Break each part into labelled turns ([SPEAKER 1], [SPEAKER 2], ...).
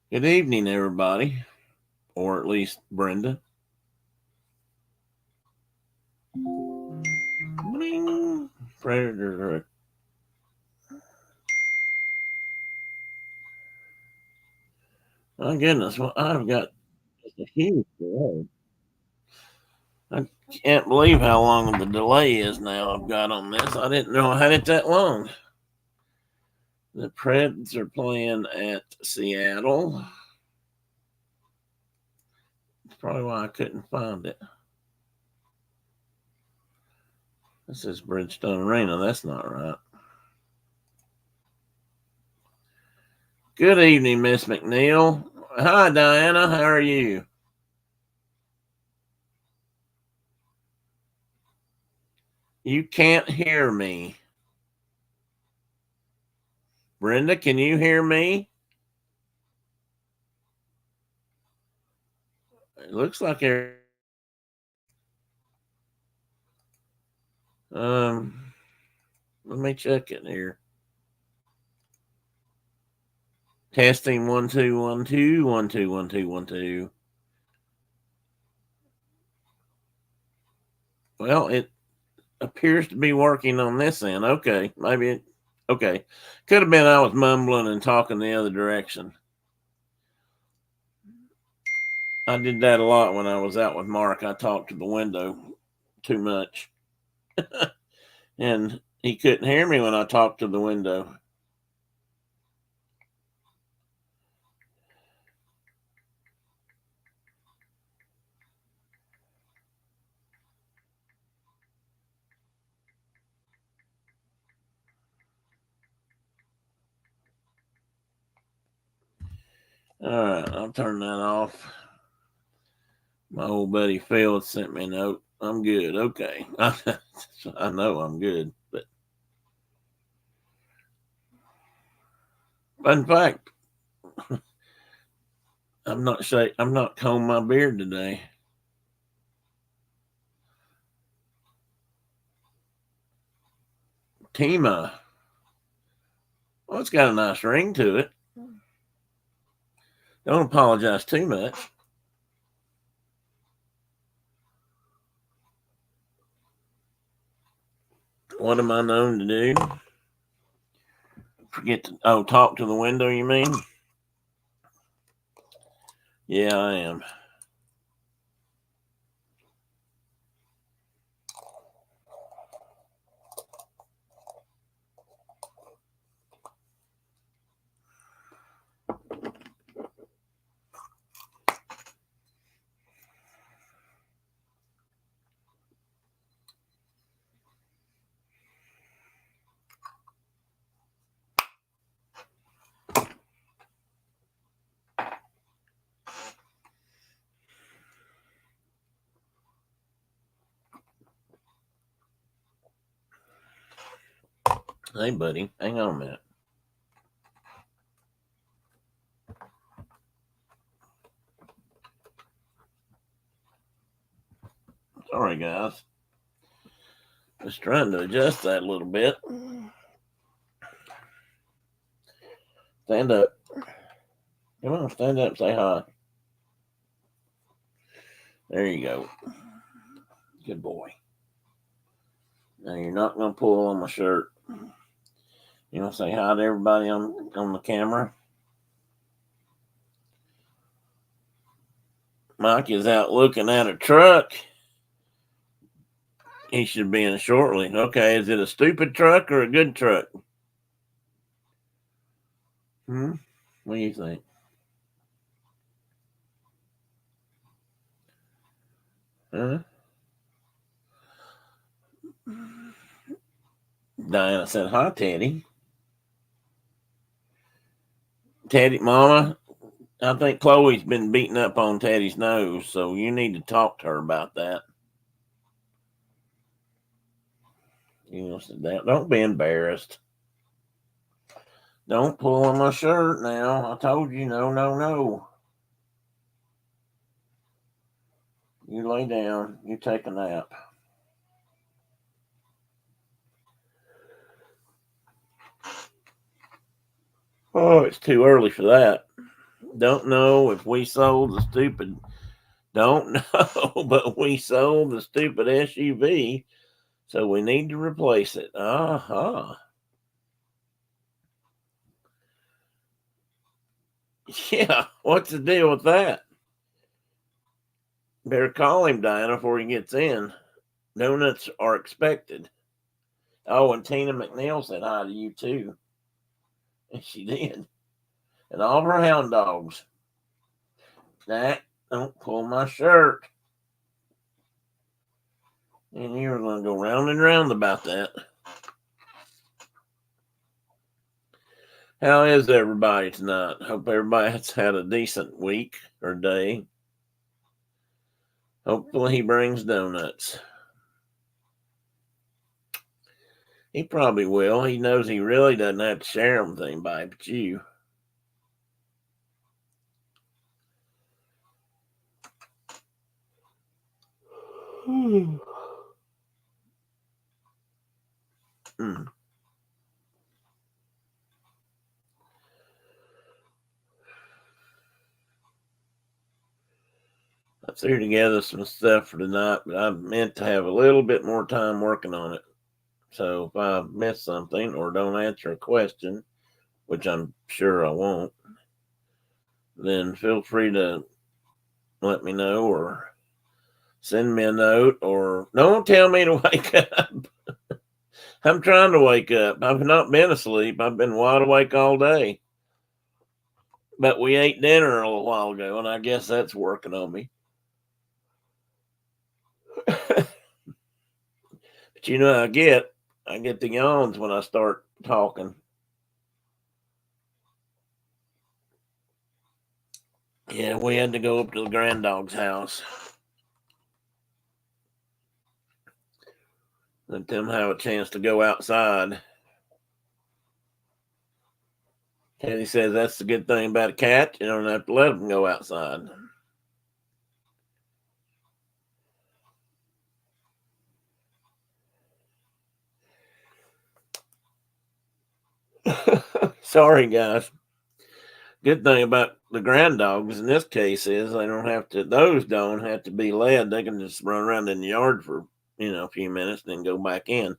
[SPEAKER 1] Good evening, everybody, or at least Brenda. Bling. Predator. My goodness, well, I've got just a huge delay. I can't believe how long the delay is now I've got on this. I didn't know I had it that long. The Preds are playing at Seattle. That's probably why I couldn't find it. This is Bridgestone Arena. That's not right. Good evening, Miss McNeil. Hi, Diana. How are you? You can't hear me. Brenda, can you hear me? It looks like um let me check it here. Testing 1 2 1 2 1 2 1 2 1 2. Well, it appears to be working on this end. Okay, maybe it okay. Could have been I was mumbling and talking the other direction. I did that a lot when I was out with Mark. I talked to the window too much. And he couldn't hear me when I talked to the window. All right, I'll turn that off. My old buddy Phil sent me a note. I'm good. Okay. I know I'm good. But in fact, I'm not combing my beard today. Tima. Well, it's got a nice ring to it. Don't apologize too much. What am I known to do? Forget to talk to the window, you mean? Yeah, I am. Hey, buddy, hang on a minute. Sorry, guys. Just trying to adjust that a little bit. Stand up. Come on, stand up. Say hi. There you go. Good boy. Now you're not gonna pull on my shirt. You want to say hi to everybody on the camera? Mike is out looking at a truck. He should be in shortly. Okay, is it a stupid truck or a good truck? Hmm? What do you think? Huh? Diana said, hi, Teddy. Teddy, Mama, I think Chloe's been beating up on Teddy's nose, so you need to talk to her about that. You know, don't be embarrassed. Don't pull on my shirt now. I told you, no, no, no. You lay down. You take a nap. Oh, it's too early for that. Don't know if we sold the stupid. Don't know, but we sold the stupid SUV, so we need to replace it. Yeah, what's the deal with that? Better call him, Diana, before he gets in. Donuts are expected. Oh, and Tina McNeil said hi to you too. And she did. And all of her hound dogs. That don't pull my shirt. And you're going to go round and round about that. How is everybody tonight? Hope everybody's had a decent week or day. Hopefully he brings donuts. He probably will. He knows he really doesn't have to share them with anybody but you. Mm. I threw together some stuff for tonight, but I meant to have a little bit more time working on it. So if I miss something or don't answer a question, which I'm sure I won't, then feel free to let me know or send me a note or don't tell me to wake up. I'm trying to wake up. I've not been asleep. I've been wide awake all day. But we ate dinner a little while ago, and I guess that's working on me. But you know, I get the yawns when I start talking. Yeah, we had to go up to the grand dog's house. Let them have a chance to go outside. Teddy says that's the good thing about a cat. You don't have to let them go outside. Sorry, guys. Good thing about the grand dogs in this case is those don't have to be led. They can just run around in the yard for, a few minutes and then go back in.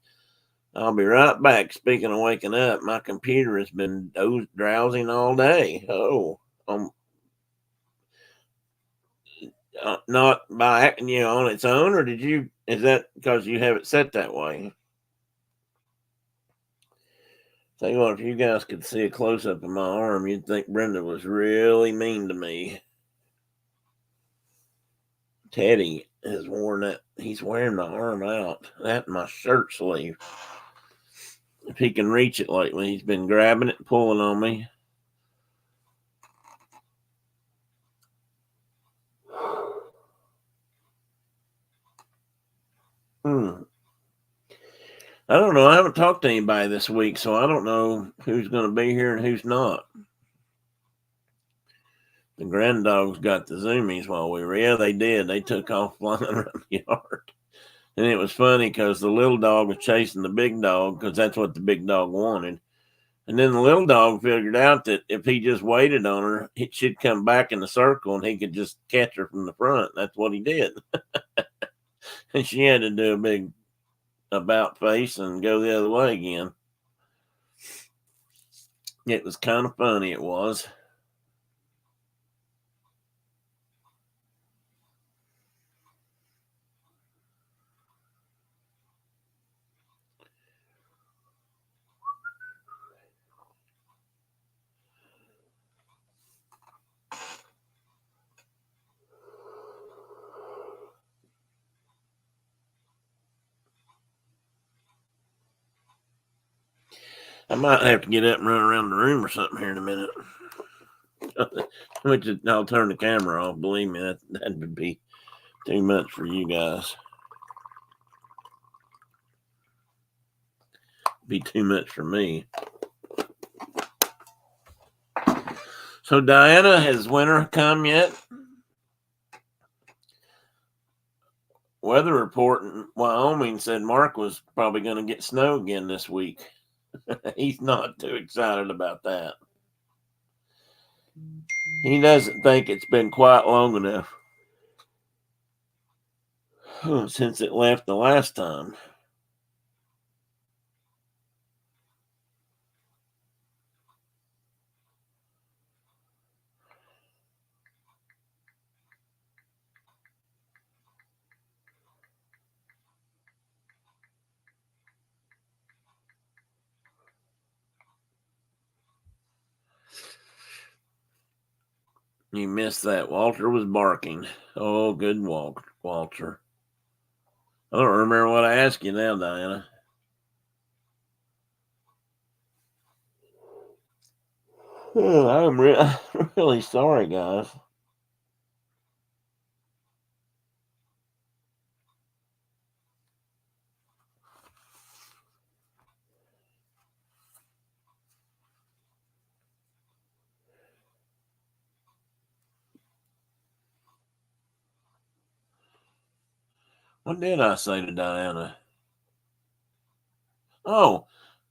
[SPEAKER 1] I'll be right back. Speaking of waking up, my computer has been drowsing all day. Not by acting, on its own, or is that because you have it set that way? Tell you what, if you guys could see a close up of my arm, you'd think Brenda was really mean to me. Teddy has worn that. He's wearing my arm out. That my shirt sleeve. If he can reach it lately, he's been grabbing it and pulling on me. I don't know. I haven't talked to anybody this week, so I don't know who's going to be here and who's not. The grand dogs got the zoomies while we were. Yeah, they did. They took off flying around the yard. And it was funny because the little dog was chasing the big dog because that's what the big dog wanted. And then the little dog figured out that if he just waited on her, she'd come back in the circle and he could just catch her from the front. That's what he did. And she had to do a big about face and go the other way again. It was kind of funny, it was. I might have to get up and run around the room or something here in a minute. I'll turn the camera off. Believe me, that would be too much for you guys. Be too much for me. So Diana, has winter come yet? Weather report in Wyoming said Mark was probably going to get snow again this week. He's not too excited about that. He doesn't think it's been quite long enough since it left the last time. You missed that. Walter was barking. Oh, good Walter. I don't remember what I asked you now, Diana. Oh, I'm really sorry, guys. What did I say to Diana? Oh,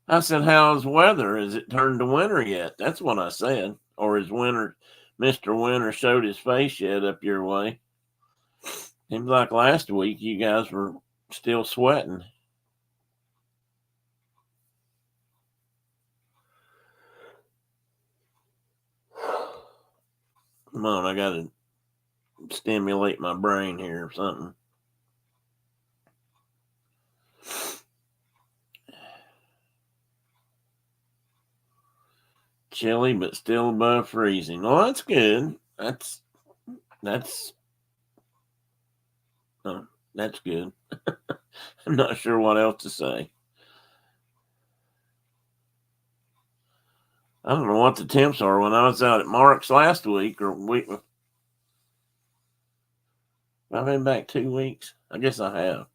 [SPEAKER 1] I said, how's weather? Is it turned to winter yet? That's what I said. Or is Mr. Winter showed his face yet up your way? Seems like last week you guys were still sweating. Come on, I got to stimulate my brain here or something. Chilly, but still above freezing. Well, that's good. That's that's good. I'm not sure what else to say. I don't know what the temps are. When I was out at Mark's last week or week, I've been back 2 weeks. I guess I have.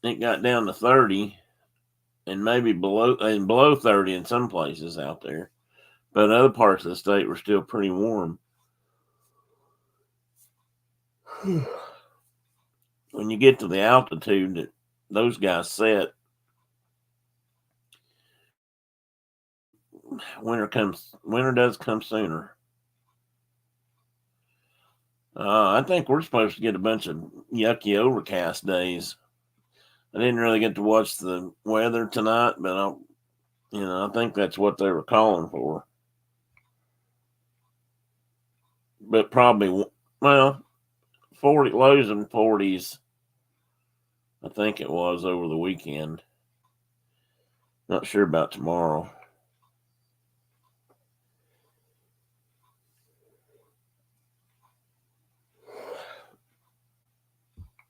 [SPEAKER 1] It got down to 30 and maybe below 30 in some places out there, but other parts of the state were still pretty warm. When you get to the altitude that those guys set, winter does come sooner. I think we're supposed to get a bunch of yucky overcast days. I didn't really get to watch the weather tonight, but I think that's what they were calling for. But probably, well, 40 lows and 40s. I think it was over the weekend. Not sure about tomorrow.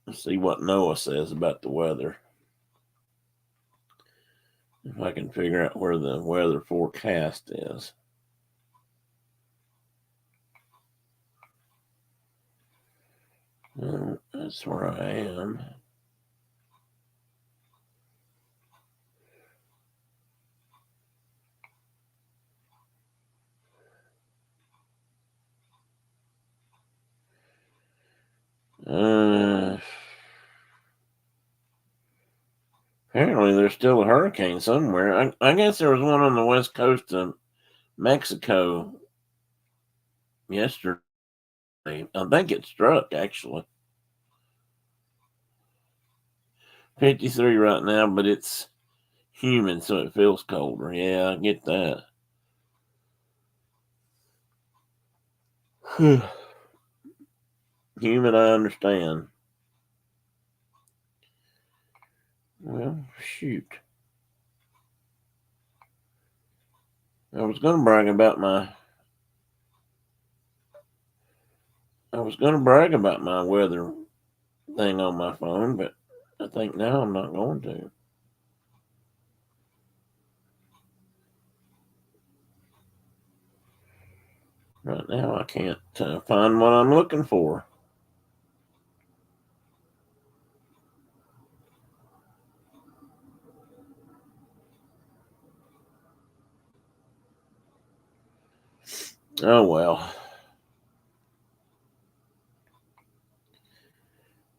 [SPEAKER 1] Let's see what NOAA says about the weather. If I can figure out where the weather forecast is. That's where I am. Apparently, there's still a hurricane somewhere. I guess there was one on the west coast of Mexico yesterday. I think it struck, actually. 53 right now, but it's humid, so it feels colder. Yeah, I get that. Humid, I understand. Well, shoot. I was going to brag about my weather thing on my phone, but I think now I'm not going to. Right now, I can't find what I'm looking for. Oh, well.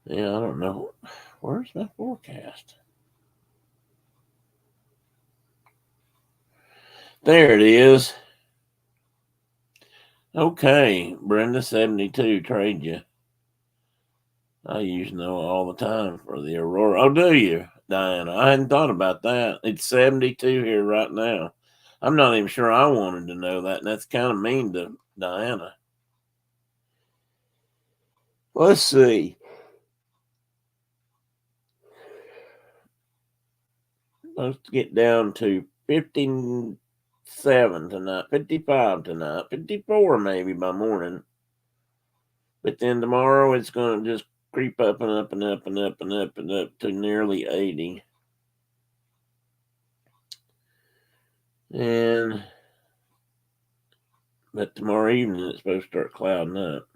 [SPEAKER 1] Yeah, I don't know. Where's my forecast? There it is. Okay, Brenda 72 trade you. I use Noah all the time for the Aurora. Oh, do you, Diana? I hadn't thought about that. It's 72 here right now. I'm not even sure I wanted to know that, and that's kind of mean to Diana. Let's see. Supposed to get down to 57 tonight, 55 tonight, 54 maybe by morning. But then tomorrow it's going to just creep up and up and up and up and up and up to nearly 80. But tomorrow evening it's supposed to start clouding up.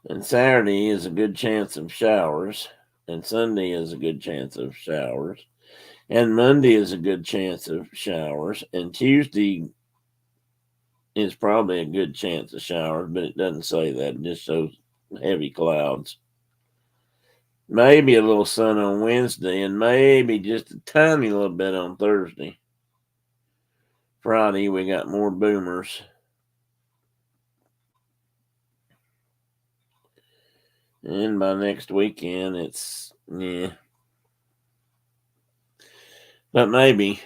[SPEAKER 1] And Saturday is a good chance of showers. And Sunday is a good chance of showers. And Monday is a good chance of showers. And Tuesday is probably a good chance of showers, but it doesn't say that. It just shows heavy clouds. Maybe a little sun on Wednesday, and maybe just a tiny little bit on Thursday. Friday, we got more boomers. And by next weekend, it's, yeah. But maybe.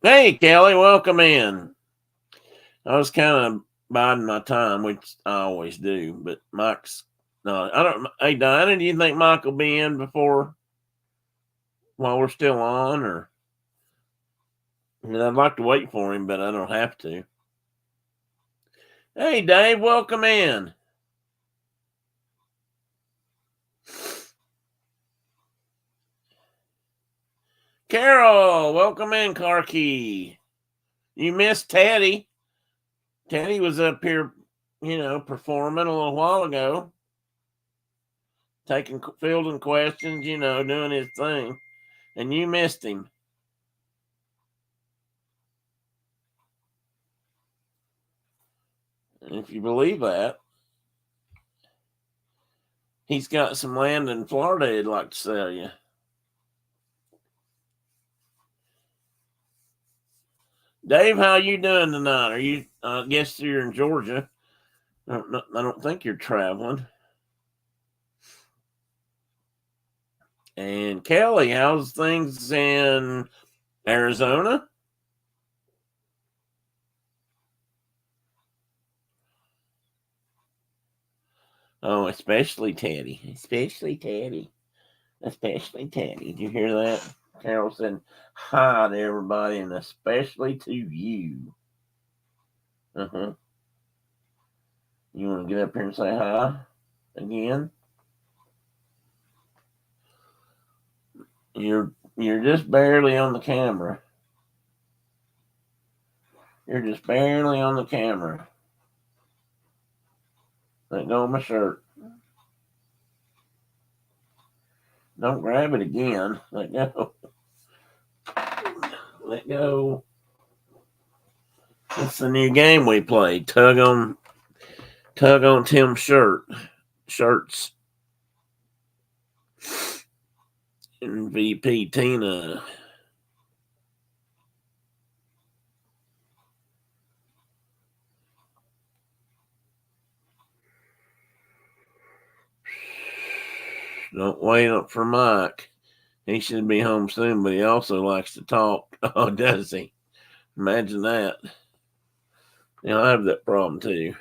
[SPEAKER 1] Hey, Kelly, welcome in. I was kind of biding my time, which I always do, but Mike's no, I don't. Hey, Diana, do you think Mike will be in before while we're still on, or? I mean, I'd like to wait for him, but I don't have to. Hey, Dave, welcome in. Carol, welcome in, Car Key. You missed Teddy. Teddy was up here, performing a little while ago, fielding questions, doing his thing, and you missed him. And if you believe that, he's got some land in Florida he'd like to sell you. Dave, how you doing tonight? Are you? I guess you're in Georgia. I don't think you're traveling. And Kelly, how's things in Arizona? Oh, especially Teddy. Especially Teddy. Especially Teddy. Did you hear that? Carol said hi to everybody and especially to you. Uh-huh. You want to get up here and say hi again? You're just barely on the camera. You're just barely on the camera. Let go of my shirt. Don't grab it again. Let go. Let go. It's the new game we play. Tug on Tim's shirts. And VP Tina. Don't wait up for Mike. He should be home soon, but he also likes to talk. Oh, does he? Imagine that. I have that problem too.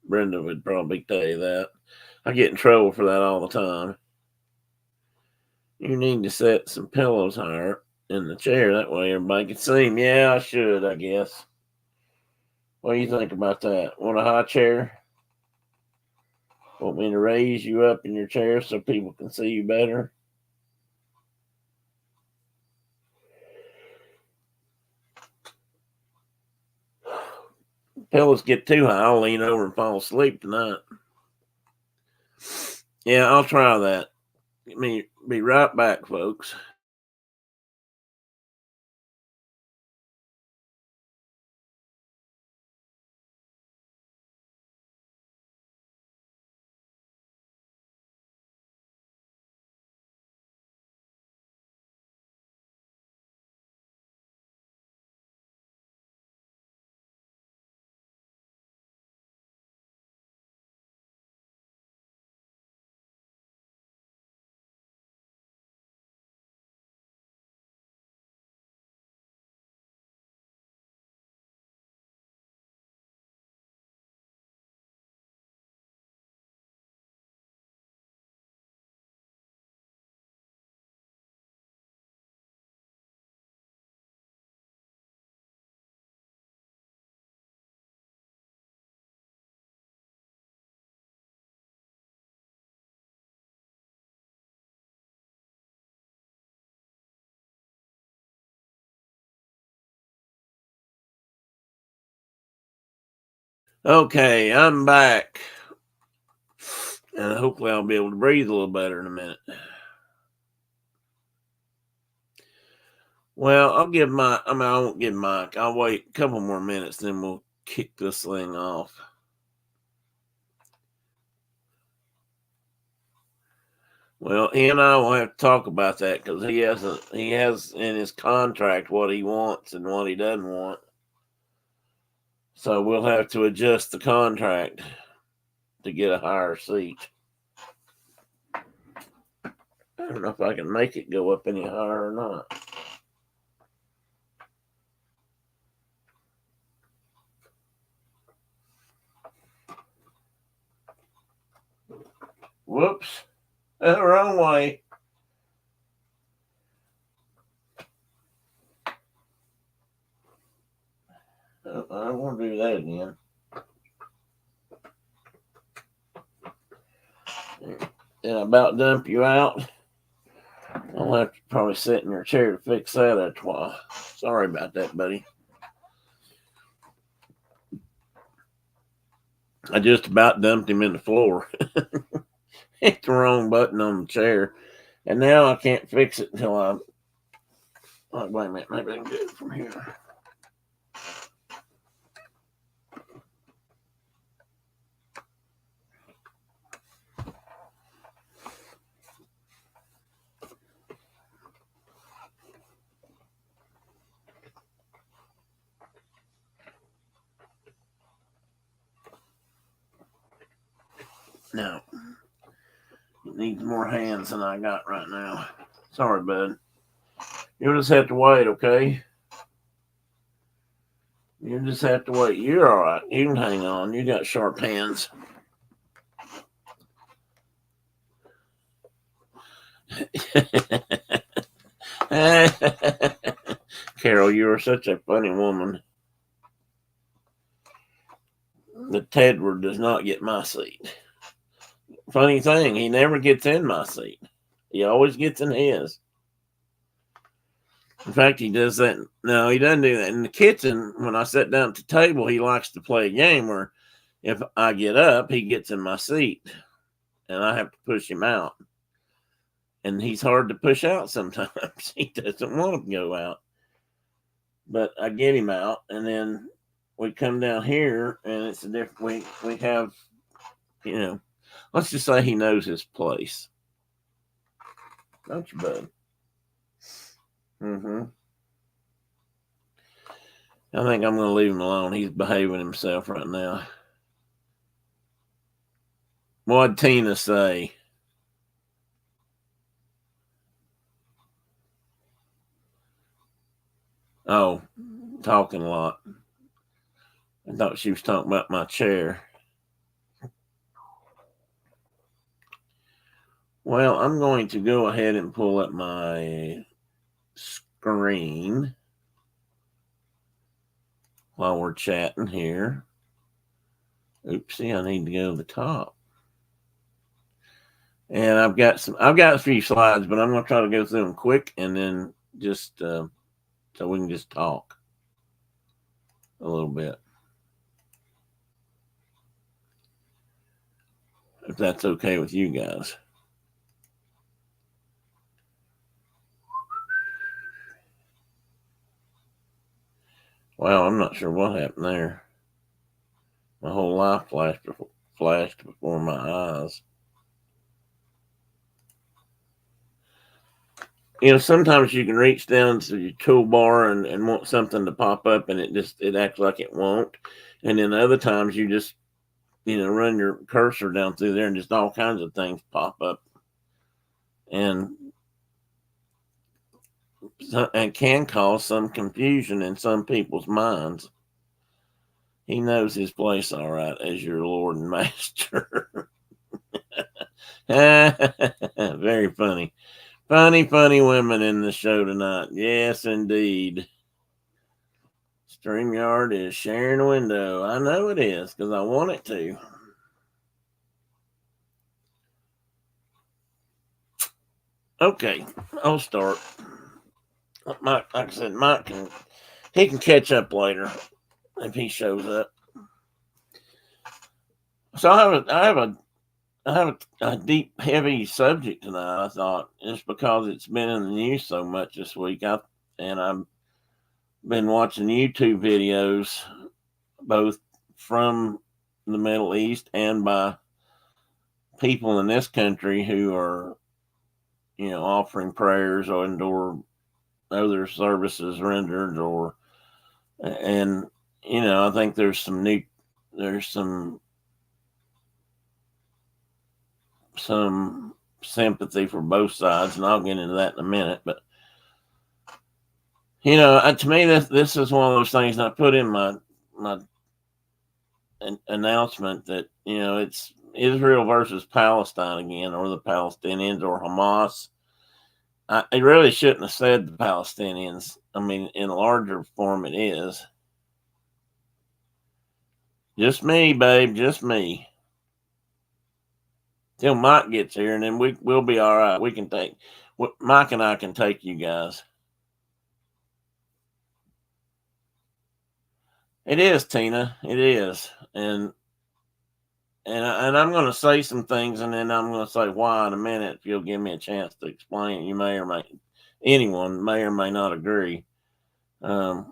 [SPEAKER 1] Brenda would probably tell you that. I get in trouble for that all the time. You need to set some pillows higher in the chair. That way everybody can see him. Yeah, I should, I guess. What do you think about that? Want a high chair? Want me to raise you up in your chair so people can see you better? Pillows get too high, I'll lean over and fall asleep tonight. Yeah, I'll try that. Let me be right back, folks. Okay, I'm back. And hopefully I'll be able to breathe a little better in a minute. Well, I won't give Mike. I'll wait a couple more minutes, then we'll kick this thing off. Well, he and I will have to talk about that because he has in his contract what he wants and what he doesn't want. So we'll have to adjust the contract to get a higher seat. I don't know if I can make it go up any higher or not. Whoops. Wrong way. I won't do that again. Did I about dump you out? I'll have to probably sit in your chair to fix that after a while. Sorry about that, buddy. I just about dumped him in the floor. Hit the wrong button on the chair. And now I can't fix it until I. Oh, wait a minute. Maybe I can do it from here. No. It needs more hands than I got right now. Sorry, bud. You'll just have to wait, okay? You just have to wait. You're all right. You can hang on. You got sharp hands. Carol, you are such a funny woman. The Tedward does not get my seat. Funny thing, he never gets in my seat. He always gets in his. In fact, he does that. No, he doesn't do that. In the kitchen, when I sit down at the table, he likes to play a game where if I get up, he gets in my seat and I have to push him out. And he's hard to push out sometimes. He doesn't want to go out. But I get him out, and then we come down here, and it's a different. We have, let's just say he knows his place. Don't you, bud? Mm-hmm. I think I'm going to leave him alone. He's behaving himself right now. What'd Tina say? Oh, talking a lot. I thought she was talking about my chair. Well, I'm going to go ahead and pull up my screen while we're chatting here. Oopsie, I need to go to the top. And I've got a few slides, but I'm going to try to go through them quick and then just so we can just talk a little bit. If that's okay with you guys. Wow, I'm not sure what happened there. My whole life flashed before my eyes. Sometimes you can reach down to your toolbar and want something to pop up and it acts like it won't. And then other times you just, run your cursor down through there and just all kinds of things pop up. And can cause some confusion in some people's minds. He knows his place all right as your Lord and Master. Very funny. Funny women in the show tonight. Yes, indeed. StreamYard is sharing a window. I know it is because I want it to. Okay, I'll start. Mike, like I said, Mike can catch up later if he shows up. So I have a deep, heavy subject tonight. I thought just because it's been in the news so much this week, I've been watching YouTube videos both from the Middle East and by people in this country who are, offering prayers or other services rendered, and I think there's some sympathy for both sides, and I'll get into that in a minute. But to me, this is one of those things. And I put in my announcement that it's Israel versus Palestine again, or the Palestinians, or Hamas. I really shouldn't have said the Palestinians. I mean, in a larger form, it is just me, babe, just me. Till Mike gets here, and then we'll be all right. We can take Mike and I can take you guys. It is, Tina. It is, and I'm going to say some things, and then I'm going to say why in a minute. If you'll give me a chance to explain, anyone may or may not agree. To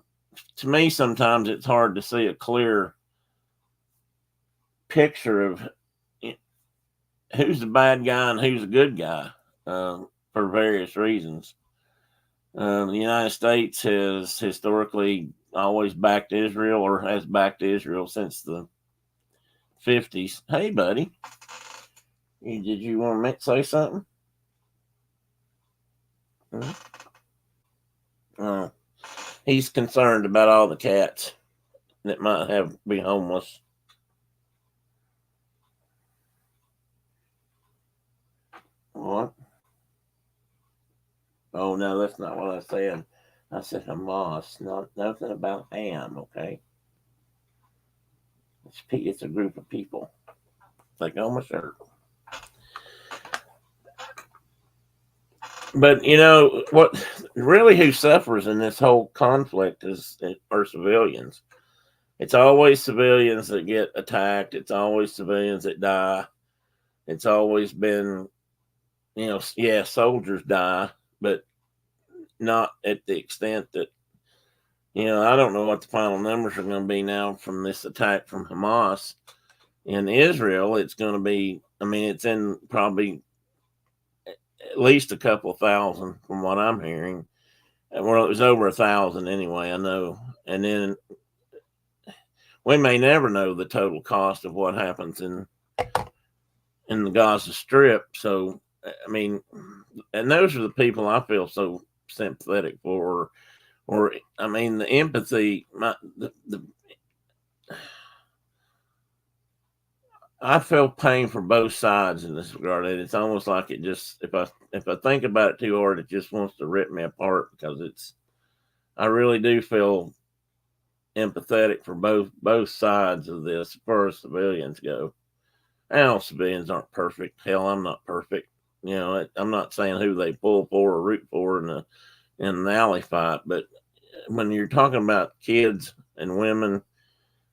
[SPEAKER 1] me, sometimes it's hard to see a clear picture of who's the bad guy and who's the good guy for various reasons. The United States has historically always backed Israel, or has backed Israel since the 50s. Hey, buddy. Did you want to say something? Oh, he's concerned about all the cats that might be homeless. What? Oh no, that's not what I said. I said Hamas, nothing about Ham. Okay, it's a group of people. Like on my shirt. But what really who suffers in this whole conflict are civilians. It's always civilians that get attacked. It's always civilians that die. It's always been, soldiers die, but not at the extent that, I don't know what the final numbers are going to be now from this attack from Hamas in Israel. It's going to be, it's in probably at least a couple of thousand from what I'm hearing. Well, it was over 1,000 anyway, I know. And then we may never know the total cost of what happens in the Gaza Strip. So, and those are the people I feel so sympathetic for, or the empathy. I feel pain for both sides in this regard. It's almost like it just, if I think about it too hard, it just wants to rip me apart, because I really do feel empathetic for both sides of this as far as civilians go. All civilians aren't perfect. Hell, I'm not perfect. I'm not saying who they pull for or root for in an alley fight, but when you're talking about kids and women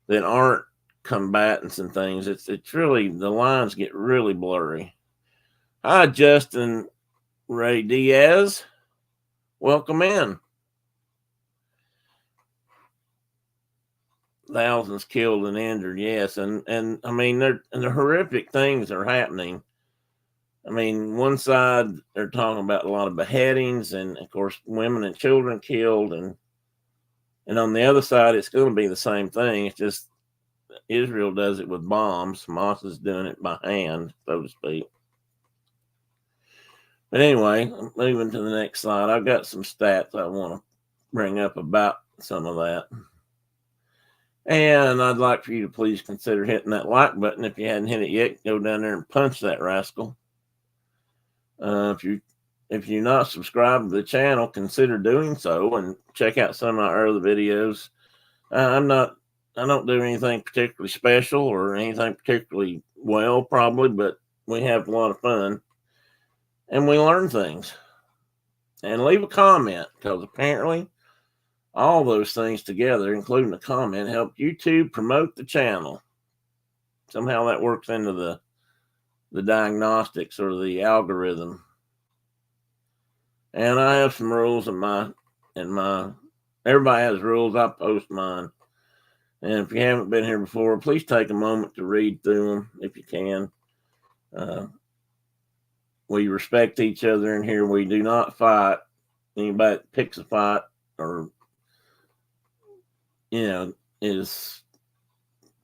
[SPEAKER 1] that aren't combatants and things, it's really, the lines get really blurry. Hi, Justin Ray Diaz. Welcome in. Thousands killed and injured, yes, and the horrific things are happening. One side they're talking about a lot of beheadings, and of course women and children killed, and on the other side it's going to be the same thing. It's just Israel does it with bombs. Hamas is doing it by hand, so to speak. But anyway, moving to the next slide, I've got some stats I want to bring up about some of that. And I'd like for you to please consider hitting that like button. If you hadn't hit it yet, go down there and punch that rascal. If you're not subscribed to the channel, consider doing so, and check out some of our other videos. I don't do anything particularly special or anything particularly well, probably, but we have a lot of fun and we learn things. And leave a comment, because apparently all those things together, including a comment, help YouTube promote the channel. somehow that works into the diagnostics or the algorithm. And I have some rules in my everybody has rules. I post mine. And if you haven't been here before, please take a moment to read through them if you can. We respect each other in here. We do not fight. Anybody that picks a fight or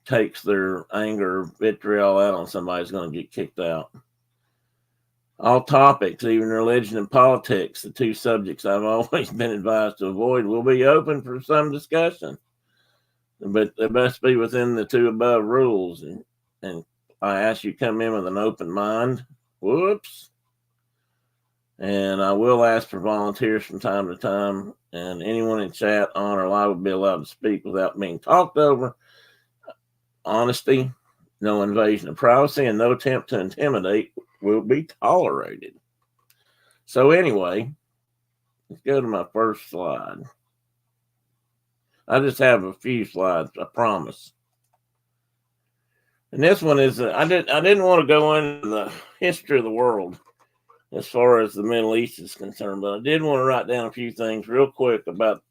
[SPEAKER 1] takes their anger or vitriol out on somebody's going to get kicked out. All topics, even religion and politics, the two subjects I've always been advised to avoid, will be open for some discussion. But they must be within the two above rules. And I ask you to come in with an open mind. Whoops. And I will ask for volunteers from time to time. And anyone in chat, on or live, will be allowed to speak without being talked over. Honesty, no invasion of privacy, and no attempt to intimidate will be tolerated. So anyway, let's go to my first slide. I just have a few slides, I promise. And this one is I didn't want to go into the history of the world as far as the Middle East is concerned, but I did want to write down a few things real quick about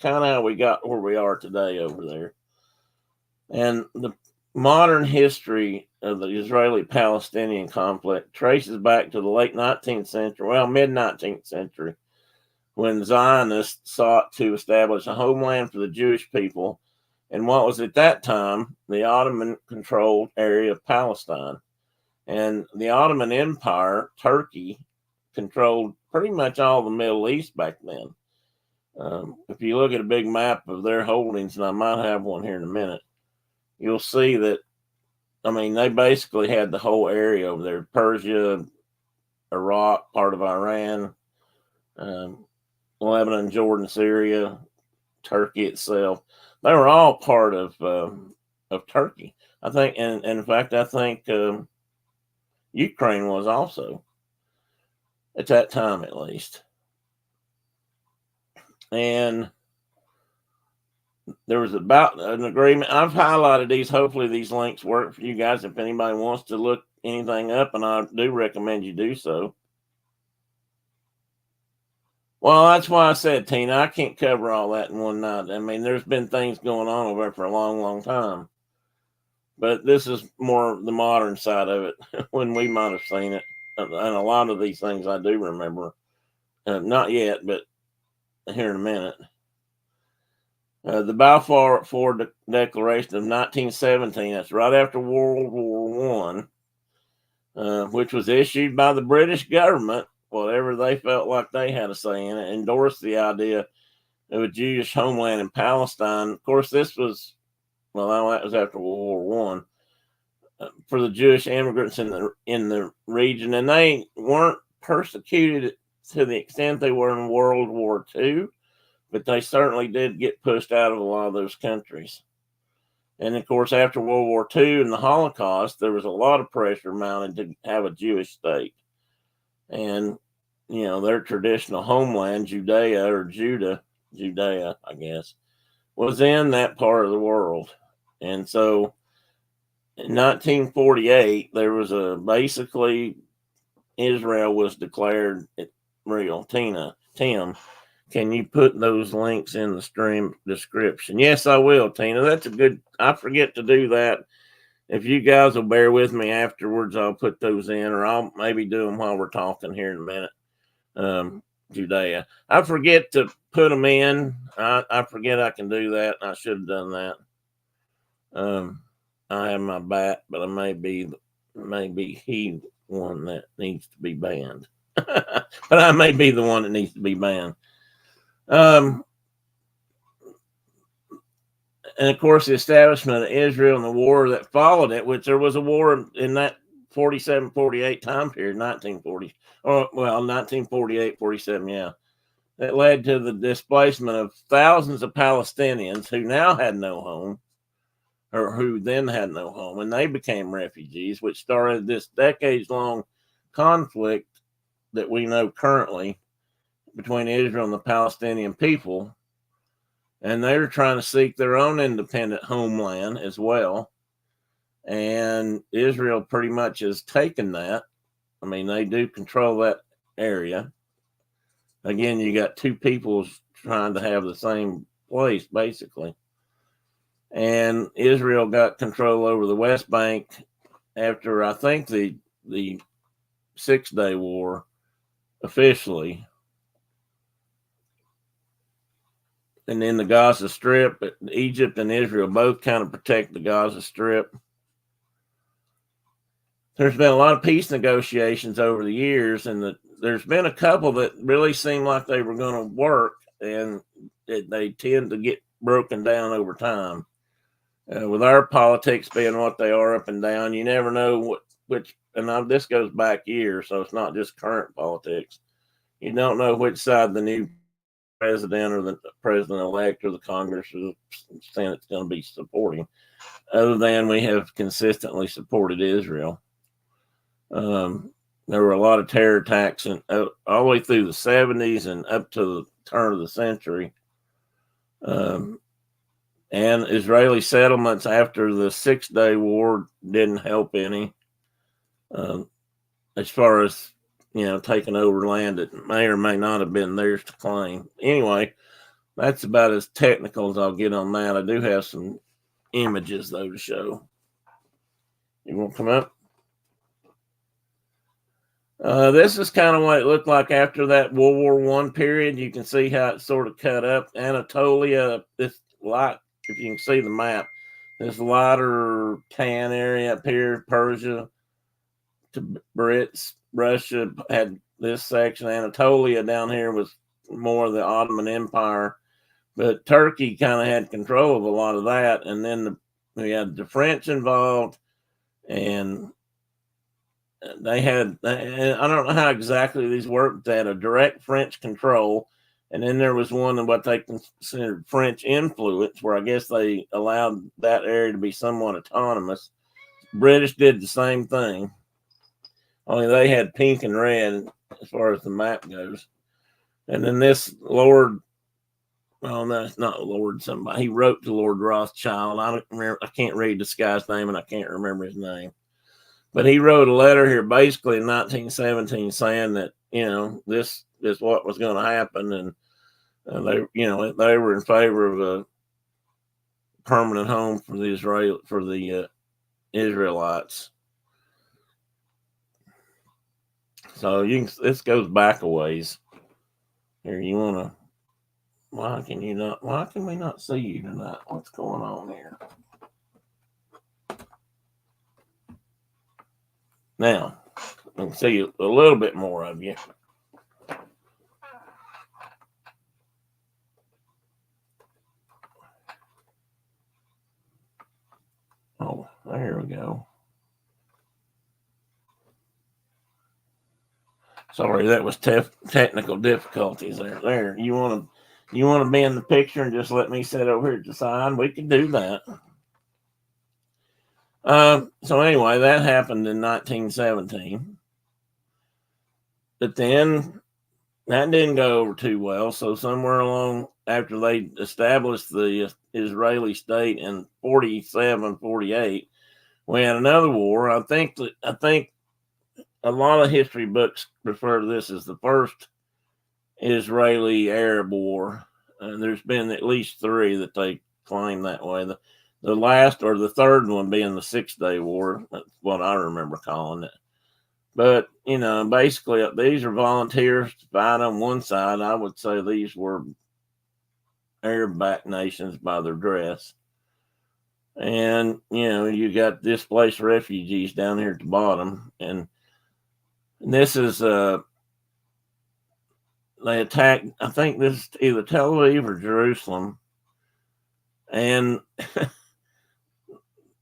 [SPEAKER 1] kind of how we got where we are today over there. And the modern history of the Israeli-Palestinian conflict traces back to the late 19th century, well, mid-19th century, when Zionists sought to establish a homeland for the Jewish people in what was at that time the Ottoman-controlled area of Palestine. And the Ottoman Empire, Turkey, controlled pretty much all the Middle East back then. If you look at a big map of their holdings, and I might have one here in a minute, you'll see that, they basically had the whole area over there. Persia, Iraq, part of Iran, Lebanon, Jordan, Syria, Turkey itself. They were all part of Turkey. I think, and in fact, I think Ukraine was also, at that time at least. And there was about an agreement. I've highlighted these. Hopefully these links work for you guys if anybody wants to look anything up, and I do recommend you do so. Well, that's why I said, Tina, I can't cover all that in one night. There's been things going on over there for a long, long time. But this is more the modern side of it, when we might have seen it. And a lot of these things I do remember. Not yet, but here in a minute. The Balfour Declaration of 1917, that's right after World War I, which was issued by the British government, whatever they felt like they had a say in it, endorsed the idea of a Jewish homeland in Palestine. Of course, this was, that was after World War I, for the Jewish immigrants in the region, and they weren't persecuted to the extent they were in World War II. But they certainly did get pushed out of a lot of those countries. And of course, after World War II and the Holocaust, there was a lot of pressure mounted to have a Jewish state. And, their traditional homeland, Judea, I guess, was in that part of the world. And so in 1948, there was basically Israel was declared real. Tim, can you put those links in the stream description? Yes, I will, Tina. That's I forget to do that. If you guys will bear with me afterwards, I'll put those in, or I'll maybe do them while we're talking here in a minute. Judea. I forget to put them in. I forget I can do that. I should have done that. I have my bat, but I may be he one that needs to be banned. But I may be the one that needs to be banned. And of course, the establishment of Israel and the war that followed it, which there was a war in that 47-48 time period, 1948, 47, yeah, that led to the displacement of thousands of Palestinians who now had no home, or who then had no home, and they became refugees, which started this decades-long conflict that we know currently between Israel and the Palestinian people. And they're trying to seek their own independent homeland as well. and Israel pretty much has taken that. I mean, they do control that area. Again, you got two peoples trying to have the same place, basically. And Israel got control over the West Bank after, I think, the 6-Day War officially. And then the Gaza Strip, Egypt and Israel both kind of protect the Gaza Strip. There's been a lot of peace negotiations over the years, and there's been a couple that really seemed like they were going to work, and they tend to get broken down over time. With our politics being what they are up and down, you never know which, and this goes back years, so it's not just current politics. You don't know which side the new president or the president-elect or the Congress or the Senate's going to be supporting, other than we have consistently supported Israel. There were a lot of terror attacks all the way through the 70s and up to the turn of the century. And Israeli settlements after the 6-Day War didn't help any, as far as, taking over land that may or may not have been theirs to claim. Anyway, that's about as technical as I'll get on that. I do have some images, though, to show. You want to come up? This is kind of what it looked like after that World War I period. You can see how it sort of cut up. Anatolia, this light, if you can see the map, this lighter tan area up here, Persia to Brits, Russia had this section. Anatolia down here was more of the Ottoman Empire, but Turkey kind of had control of a lot of that. And then we had the French involved, and they had, I don't know how exactly these worked, they had a direct French control. And then there was one of what they considered French influence, where I guess they allowed that area to be somewhat autonomous. British did the same thing, only they had pink and red as far as the map goes. And then this Lord, well, no, it's not Lord somebody. He wrote to Lord Rothschild. I don't remember. I can't read this guy's name, and I can't remember his name. But he wrote a letter here basically in 1917 saying that, this is what was going to happen. And they were in favor of a permanent home for the Israelites. So this goes back a ways. Here, why can we not see you tonight? What's going on here? Now, I can see a little bit more of you. Oh, there we go. Sorry, that was technical difficulties there. There, you want to be in the picture and just let me sit over here at the side? We can do that. So anyway, that happened in 1917. But then that didn't go over too well. So somewhere along after they established the Israeli state in 47, 48, we had another war. I think a lot of history books refer to this as the first Israeli-Arab war. And there's been at least 3 that they claim that way. The last or the third one being the 6-Day War. That's what I remember calling it. But, basically these are volunteers to fight on one side. I would say these were Arab-backed nations by their dress. And, you got displaced refugees down here at the bottom. And this is, they attacked, I think this is either Tel Aviv or Jerusalem. And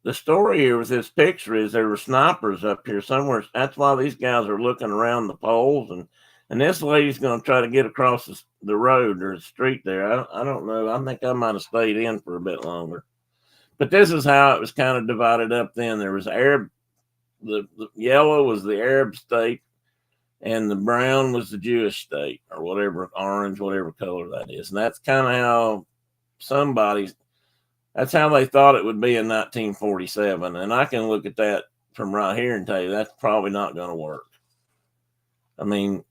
[SPEAKER 1] the story here with this picture is there were snipers up here somewhere. That's why these guys are looking around the poles. And this lady's going to try to get across the road or the street there. I don't know. I think I might have stayed in for a bit longer. But this is how it was kind of divided up then. There was Arab, the yellow was the Arab state, and the brown was the Jewish state, or whatever, orange, whatever color that is. And that's kind of how somebody That's how they thought it would be in 1947. And I can look at that from right here and tell you that's probably not going to work. I mean,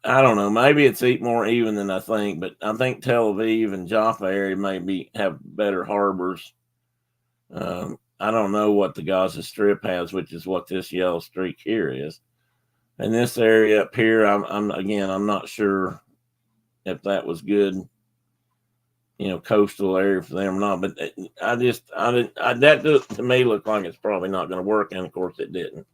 [SPEAKER 1] I don't know. Maybe it's more even than I think, but I think Tel Aviv and Jaffa area maybe have better harbors. I don't know what the Gaza Strip has, which is what this yellow streak here is. And this area up here, I'm not sure if that was good, coastal area for them or not. But that to me looked like it's probably not going to work, and of course it didn't.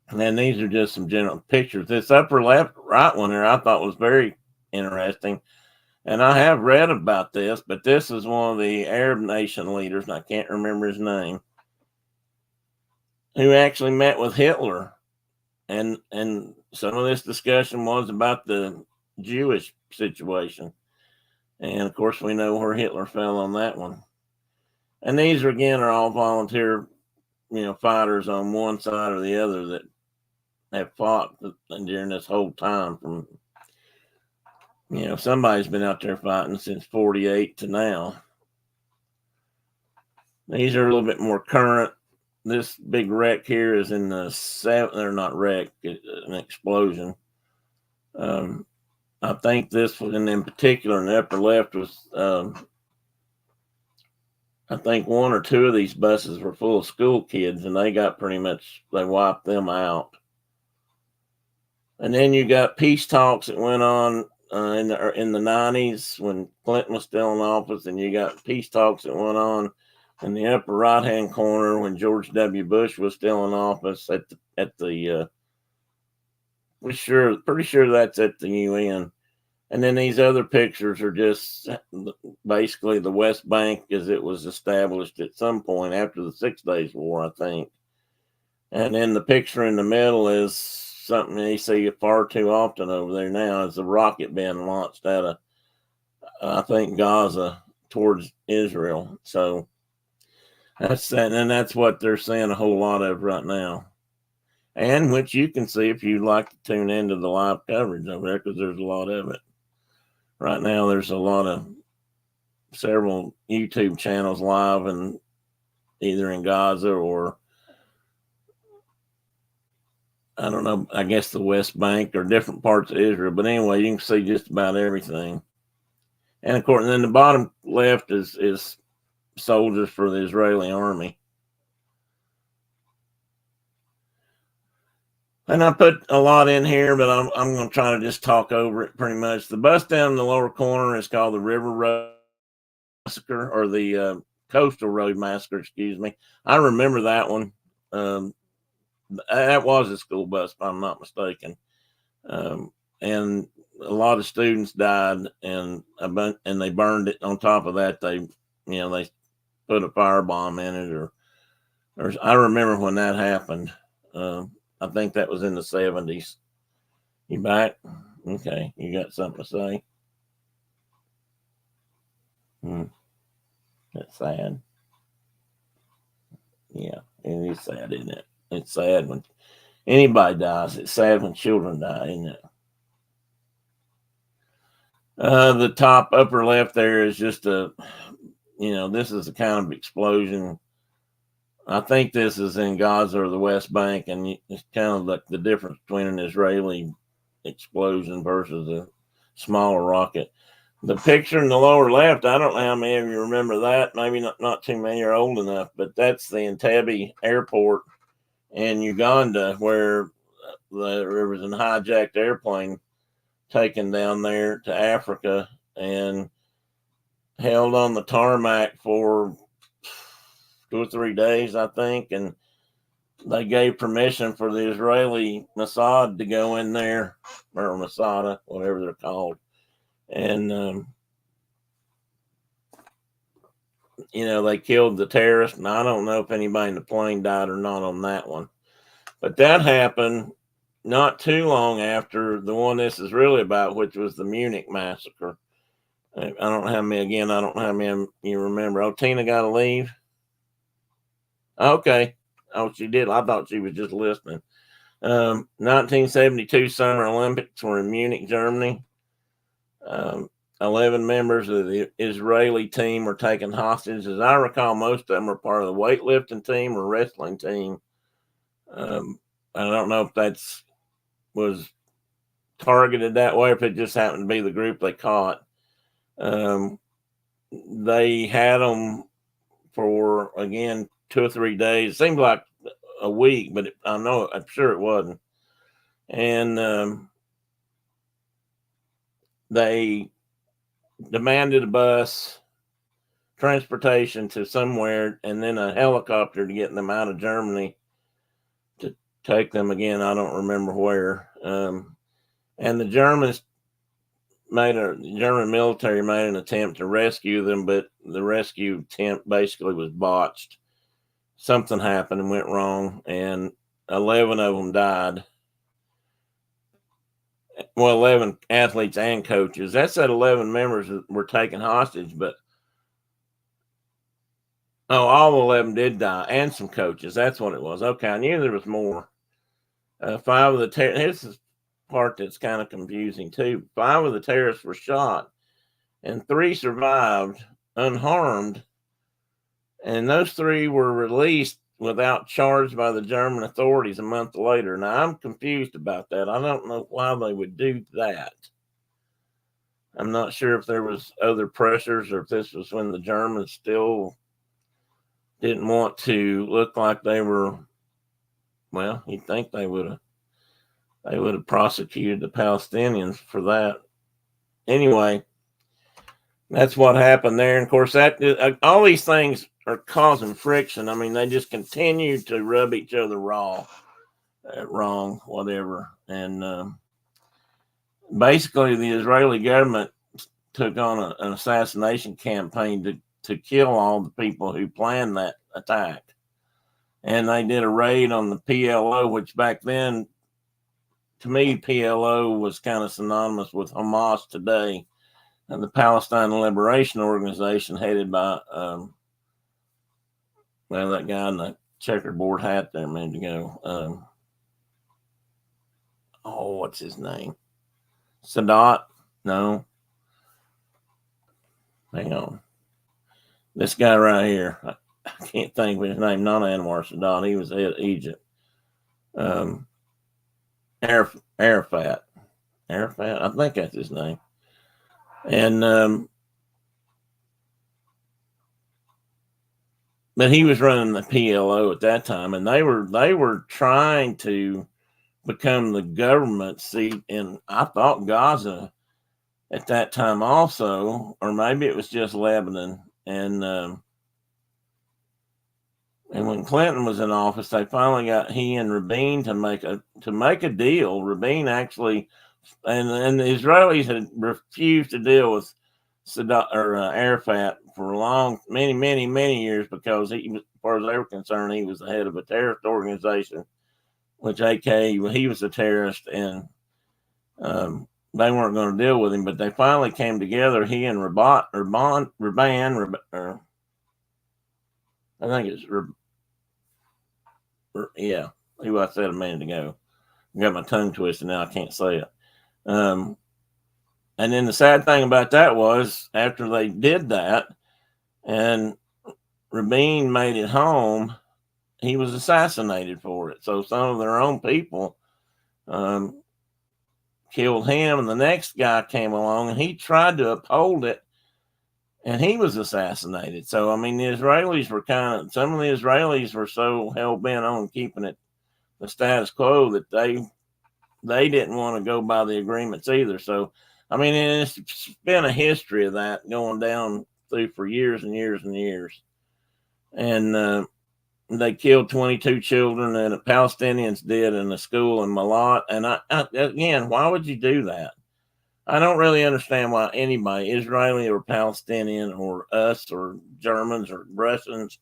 [SPEAKER 1] And then these are just some general pictures. This upper left, right one here, I thought was very interesting. And I have read about this, but this is one of the Arab nation leaders, and I can't remember his name, who actually met with Hitler. And some of this discussion was about the Jewish situation. And of course, we know where Hitler fell on that one. And these are all volunteer, fighters on one side or the other that have fought during this whole time from, somebody's been out there fighting since 48 to now. These are a little bit more current. This big wreck here is in the they're not wreck, an explosion. I think this one in particular in the upper left was, I think one or two of these buses were full of school kids, and they wiped them out. And then you got peace talks that went on in the 90s when Clinton was still in office, and you got peace talks that went on in the upper right hand corner when George W. Bush was still in office pretty sure that's at the UN. And then these other pictures are just basically the West Bank as it was established at some point after the 6 Days War, I think. And then the picture in the middle is something you see far too often over there now, is a rocket being launched out of, I think, Gaza towards Israel. So that's that, and that's what they're seeing a whole lot of right now, and which you can see if you'd like to tune into the live coverage over there, because there's a lot of it. Right now, there's a lot of several YouTube channels live, and either in Gaza or, I don't know, I guess the West Bank or different parts of Israel. But anyway, you can see just about everything. And of course, then the bottom left is soldiers for the Israeli army. And I put a lot in here, but I'm going to try to just talk over it pretty much. The bus down in the lower corner is called the River Road Massacre, or the Coastal Road Massacre, excuse me. I remember that one. That was a school bus, if I'm not mistaken. And a lot of students died, and they burned it. On top of that, they put a firebomb in it, or I remember when that happened. I think that was in the 70s. You back? Okay, you got something to say? That's sad. Yeah, it is sad, isn't it? It's sad when anybody dies. It's sad when children die, isn't it? The top upper left there is just this is a kind of explosion. I think this is in Gaza or the West Bank, and it's kind of like the difference between an Israeli explosion versus a smaller rocket. The picture in the lower left, I don't know how many of you remember that. Maybe not too many are old enough, but that's the Entebbe airport in Uganda, where there was an hijacked airplane taken down there to Africa and held on the tarmac for 2 or 3 days, I think, and they gave permission for the Israeli Mossad to go in there, or Masada, whatever they're called, and they killed the terrorist. And I don't know if anybody in the plane died or not on that one, but that happened not too long after the one this is really about, which was the Munich massacre. I don't know how many you remember. Oh, Tina got to leave. Okay. Oh, she did. I thought she was just listening. 1972 Summer Olympics were in Munich, Germany. Um, 11 members of the Israeli team were taken hostage. As I recall, most of them were part of the weightlifting team or wrestling team. I don't know if that's was targeted that way, if it just happened to be the group they caught. They had them for, again, 2 or 3 days. It seemed like a week, but I'm sure it wasn't. And they demanded a bus, transportation to somewhere, and then a helicopter to get them out of Germany to take them again. I don't remember where. And the German military made an attempt to rescue them, but the rescue attempt basically was botched. Something happened and went wrong, and 11 of them died. Well, 11 athletes and coaches. That said 11 members were taken hostage, but all 11 did die, and some coaches. That's what it was. Okay, I knew there was more. 5 of the this is part that's kind of confusing too. 5 of the terrorists were shot, and 3 survived unharmed, and those 3 were released without charge by the German authorities a month later. Now, I'm confused about that. I don't know why they would do that. I'm not sure if there was other pressures or if this was when the Germans still didn't want to look like they were. Well, you'd think they would have prosecuted the Palestinians for that. Anyway, that's what happened there. And of course, that all these things are causing friction. I mean, they just continue to rub each other wrong, whatever. And basically, the Israeli government took on an assassination campaign to kill all the people who planned that attack. And they did a raid on the PLO, which back then, to me, PLO was kind of synonymous with Hamas today, and the Palestine Liberation Organization, headed by, that guy in the checkerboard hat there a minute ago. What's his name? Sadat? No. Hang on. This guy right here. I can't think of his name. Not Anwar Sadat. He was head of Egypt. Arafat. I think that's his name. And but he was running the PLO at that time, and they were trying to become the government seat in, I thought, Gaza at that time also, or maybe it was just Lebanon. And when Clinton was in office, they finally got he and Rabin to make a deal. Rabin actually, and the Israelis had refused to deal with Sadat or Arafat for many years, because he was, as far as they were concerned, he was the head of a terrorist organization, which he was a terrorist, and they weren't going to deal with him. But they finally came together. He and Rabin, I think it's who I said a minute ago. I got my tongue twisted now. I can't say it. And then the sad thing about that was, after they did that and Rabin made it home, he was assassinated for it. So some of their own people killed him, and the next guy came along and he tried to uphold it, and he was assassinated. So, I mean, some of the Israelis were so hell bent on keeping it the status quo that they didn't want to go by the agreements either. So, I mean, it's been a history of that going down through for years and years and years. And they killed 22 children, and the Palestinians did, in a school in Malat. And again, why would you do that? I don't really understand why anybody, Israeli or Palestinian or us or Germans or Russians,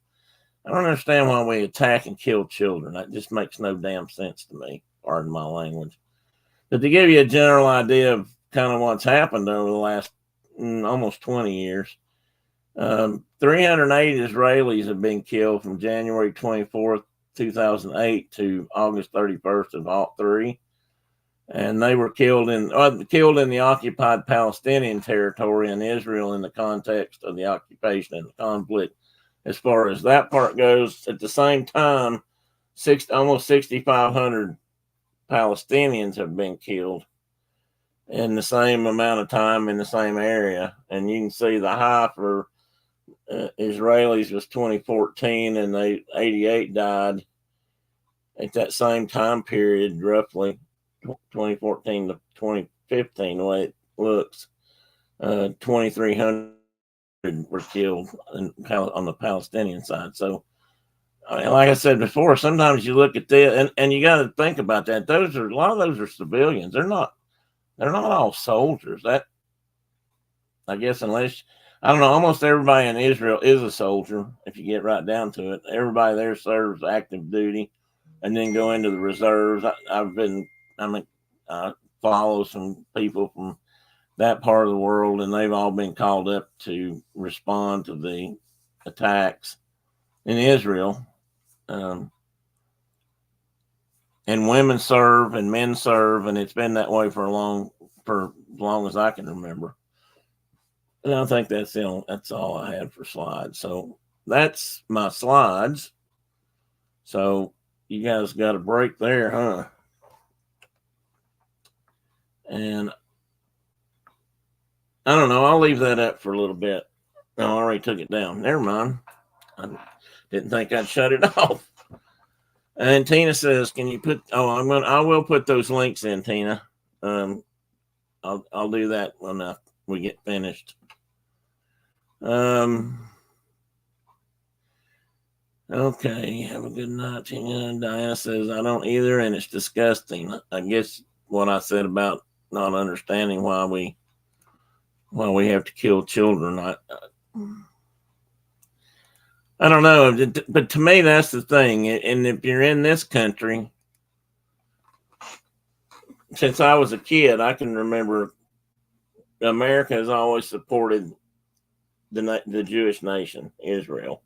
[SPEAKER 1] I don't understand why we attack and kill children. That just makes no damn sense to me. Pardon my language. But to give you a general idea of kind of what's happened over the last almost 20 years, 308 Israelis have been killed from January 24th, 2008 to August 31st of 2003. and they were killed in the occupied Palestinian territory in Israel in the context of the occupation and the conflict. As far as that part goes, at the same time, almost 6,500 Palestinians have been killed in the same amount of time in the same area, and you can see the high for Israelis was 2014, and 88 died at that same time period, roughly 2014 to 2015. The way it looks, 2,300 were killed on the Palestinian side. So, like I said before, sometimes you look at this, and you got to think about that. A lot of those are civilians. They're not all soldiers. That, I guess, unless, I don't know, almost everybody in Israel is a soldier. If you get right down to it, everybody there serves active duty, and then go into the reserves. I follow some people from that part of the world, and they've all been called up to respond to the attacks in Israel. And women serve and men serve, and it's been that way for as long as I can remember. And I think that's all I had for slides. So that's my slides. So you guys got a break there, huh? And I don't know. I'll leave that up for a little bit. No, I already took it down. Never mind. I didn't think I'd shut it off. And Tina says, "Can you put?" Oh, I will put those links in, Tina. I'll do that when we get finished. Okay. Have a good night, Tina. Diana says, "I don't either, and it's disgusting." I guess what I said about not understanding why we have to kill children. I don't know, but to me, that's the thing. And if you're in this country, since I was a kid, I can remember America has always supported the Jewish nation, Israel.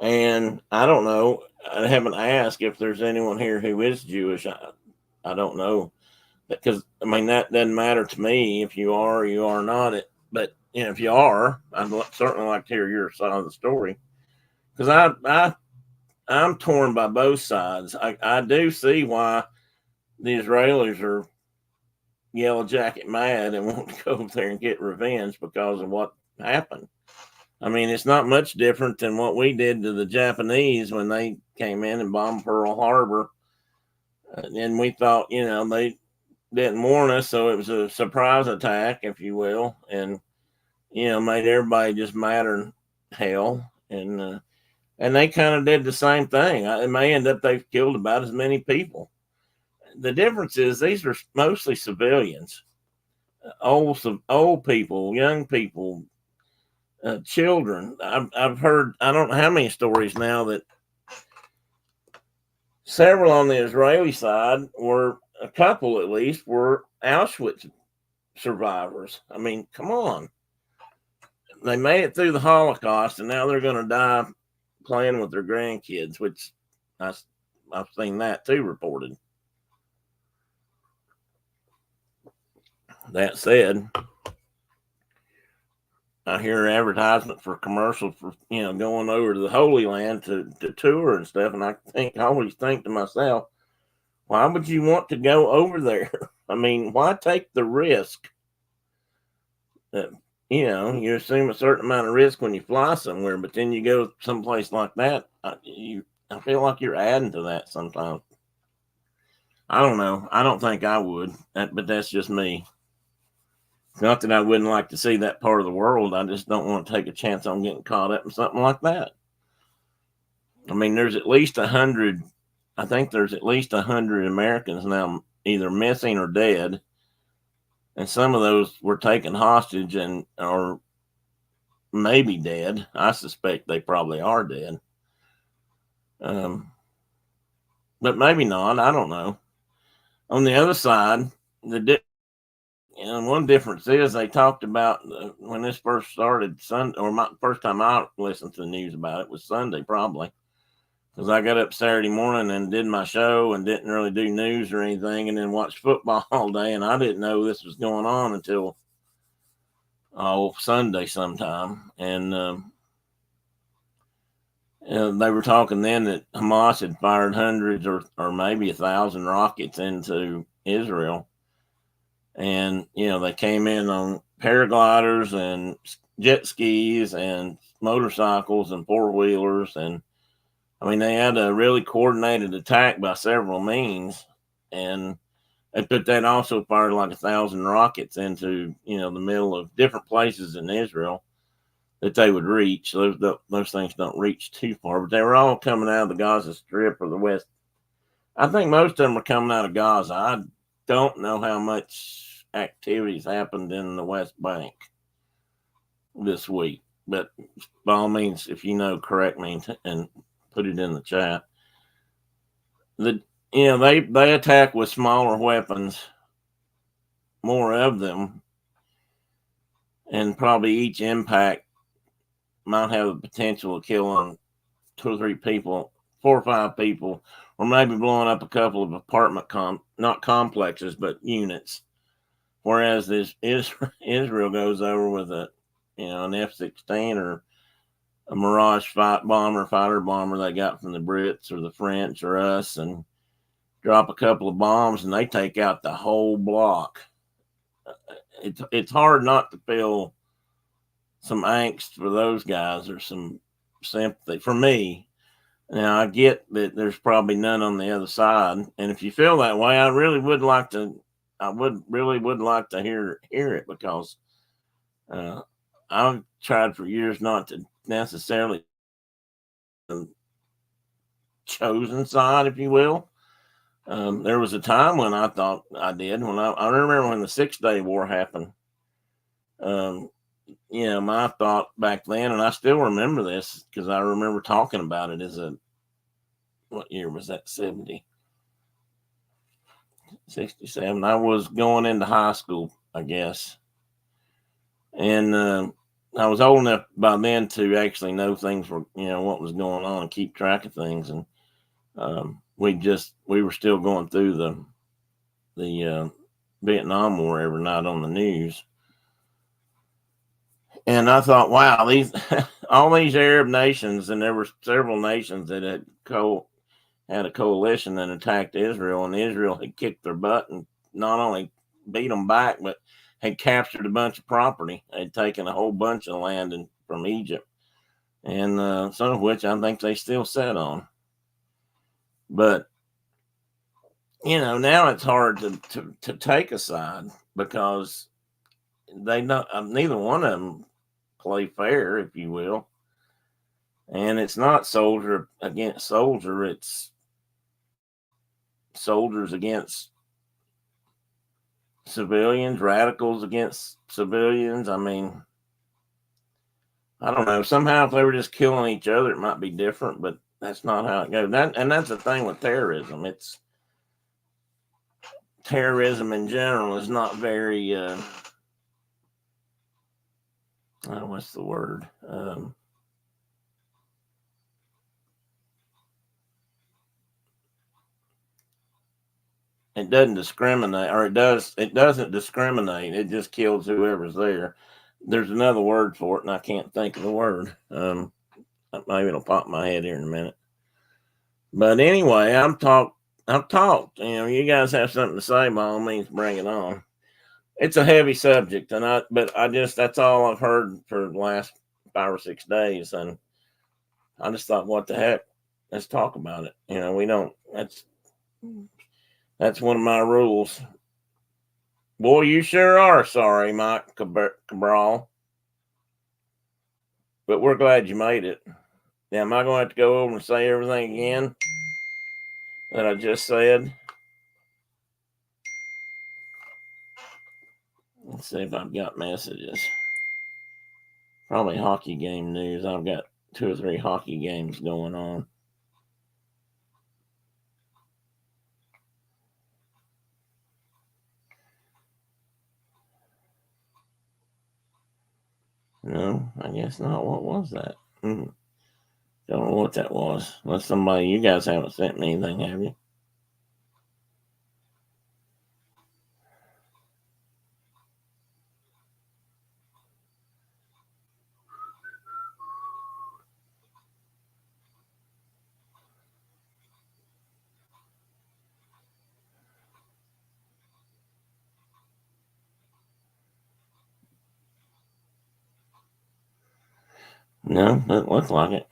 [SPEAKER 1] And I don't know, I haven't asked if there's anyone here who is Jewish. I don't know, because that doesn't matter to me if you are or you are not. But if you are, I'd certainly like to hear your side of the story, because I'm torn by both sides. I do see why the Israelis are yellow jacket mad and want to go over there and get revenge because of what happened. It's not much different than what we did to the Japanese when they came in and bombed Pearl Harbor. And we thought, they didn't warn us, so it was a surprise attack, if you will, and made everybody just madder than hell. And they kind of did the same thing. It may end up they've killed about as many people. The difference is these are mostly civilians, old people, young people, children. I've heard, I don't know how many stories now, that several on the Israeli side were, a couple at least, were Auschwitz survivors. Come on. They made it through the Holocaust, and now they're going to die playing with their grandkids, which I've seen that too reported. That said, I hear advertisement for commercials for, going over to the Holy Land to tour and stuff. And I always think to myself, why would you want to go over there? Why take the risk? You assume a certain amount of risk when you fly somewhere, but then you go someplace like that. I feel like you're adding to that sometimes. I don't know. I don't think I would, but that's just me. It's not that I wouldn't like to see that part of the world. I just don't want to take a chance on getting caught up in something like that. There's at least 100. I think there's at least 100 Americans now either missing or dead. And some of those were taken hostage or maybe dead. I suspect they probably are dead. But maybe not. I don't know. On the other side, one difference is they talked about when this first started, Sunday, or my first time I listened to the news about it was Sunday, probably. because I got up Saturday morning and did my show and didn't really do news or anything, and then watched football all day, and I didn't know this was going on until Sunday sometime, and they were talking then that Hamas had fired hundreds or maybe 1,000 rockets into Israel, and they came in on paragliders and jet skis and motorcycles and four wheelers, and I mean they had a really coordinated attack by several means, and but that also fired like 1,000 rockets into the middle of different places in Israel that they would reach. Those things don't reach too far, but they were all coming out of the Gaza Strip or the West. I think most of them are coming out of Gaza. I don't know how much activities happened in the West Bank this week, but by all means, if you know, correct me and put it in the chat. They attack with smaller weapons, more of them, and probably each impact might have the potential of killing 2 or 3 people, 4 or 5 people, or maybe blowing up a couple of apartment not complexes but units. Whereas this Israel goes over with an F-16 or a Mirage fighter bomber they got from the Brits or the French or us, and drop a couple of bombs and they take out the whole block. It's hard not to feel some angst for those guys or some sympathy for me. Now I get that there's probably none on the other side, and if you feel that way, I really would like to. I would like to hear it, because I've tried for years not to necessarily chosen side, if you will. There was a time when I thought I did. When I remember when the 6-Day War happened. My thought back then, and I still remember this because I remember talking about it what year was that? 70, 67. I was going into high school, I guess. And I was old enough by then to actually know things were, what was going on and keep track of things. And we were still going through the Vietnam War every night on the news. And I thought, wow, all these Arab nations, and there were several nations that had a coalition that attacked Israel, and Israel had kicked their butt and not only beat them back, but had captured a bunch of property. They'd taken a whole bunch of land from Egypt, and some of which I think they still sit on. But now it's hard to take a side because they don't. Neither one of them play fair, if you will. And it's not soldier against soldier; it's soldiers against civilians, radicals against civilians. I mean, I don't know. Somehow, if they were just killing each other, it might be different, but that's not how it goes. And that's the thing with terrorism. Terrorism in general is not very. What's the word? It doesn't discriminate, or it does. It doesn't discriminate. It just kills whoever's there. There's another word for it, and I can't think of the word. Maybe it'll pop in my head here in a minute. But anyway, I've talked. You guys have something to say, by all means, bring it on. It's a heavy subject, but that's all I've heard for the last 5 or 6 days, and I just thought, what the heck? Let's talk about it. We don't. That's one of my rules. Boy, you sure are sorry, Mike Cabral. But we're glad you made it. Now, am I going to have to go over and say everything again that I just said? Let's see if I've got messages. Probably hockey game news. I've got 2 or 3 hockey games going on. No, I guess not. What was that? Don't know what that was. Unless somebody, you guys haven't sent me anything, have you? No, doesn't look like it.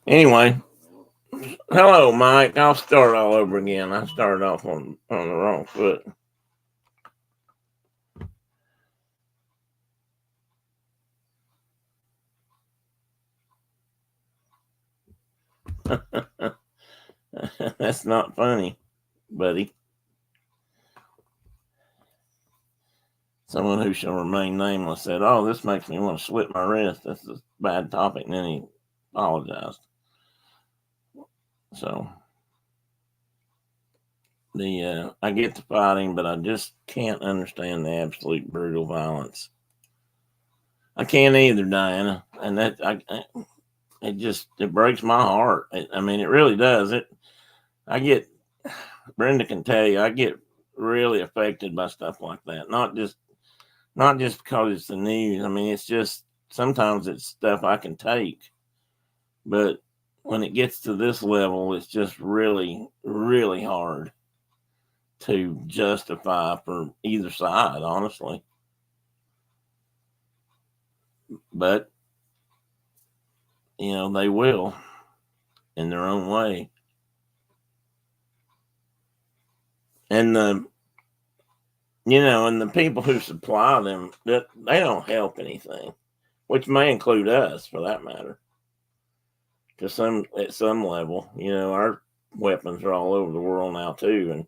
[SPEAKER 1] Anyway, hello, Mike. I'll start all over again. I started off on the wrong foot. That's not funny, buddy. Someone who shall remain nameless said, "Oh, this makes me want to slit my wrist. That's a bad topic." And then he apologized. So I get the fighting, but I just can't understand the absolute brutal violence. I can't either, Diana, and it breaks my heart. I mean, it really does. I get Brenda can tell you, I get really affected by stuff like that. Not just because it's the news. I mean, it's just sometimes it's stuff I can take, but when it gets to this level, it's just really, really hard to justify for either side, honestly. But they will in their own way, and the people who supply them, that they don't help anything, which may include us for that matter. At some level, our weapons are all over the world now too,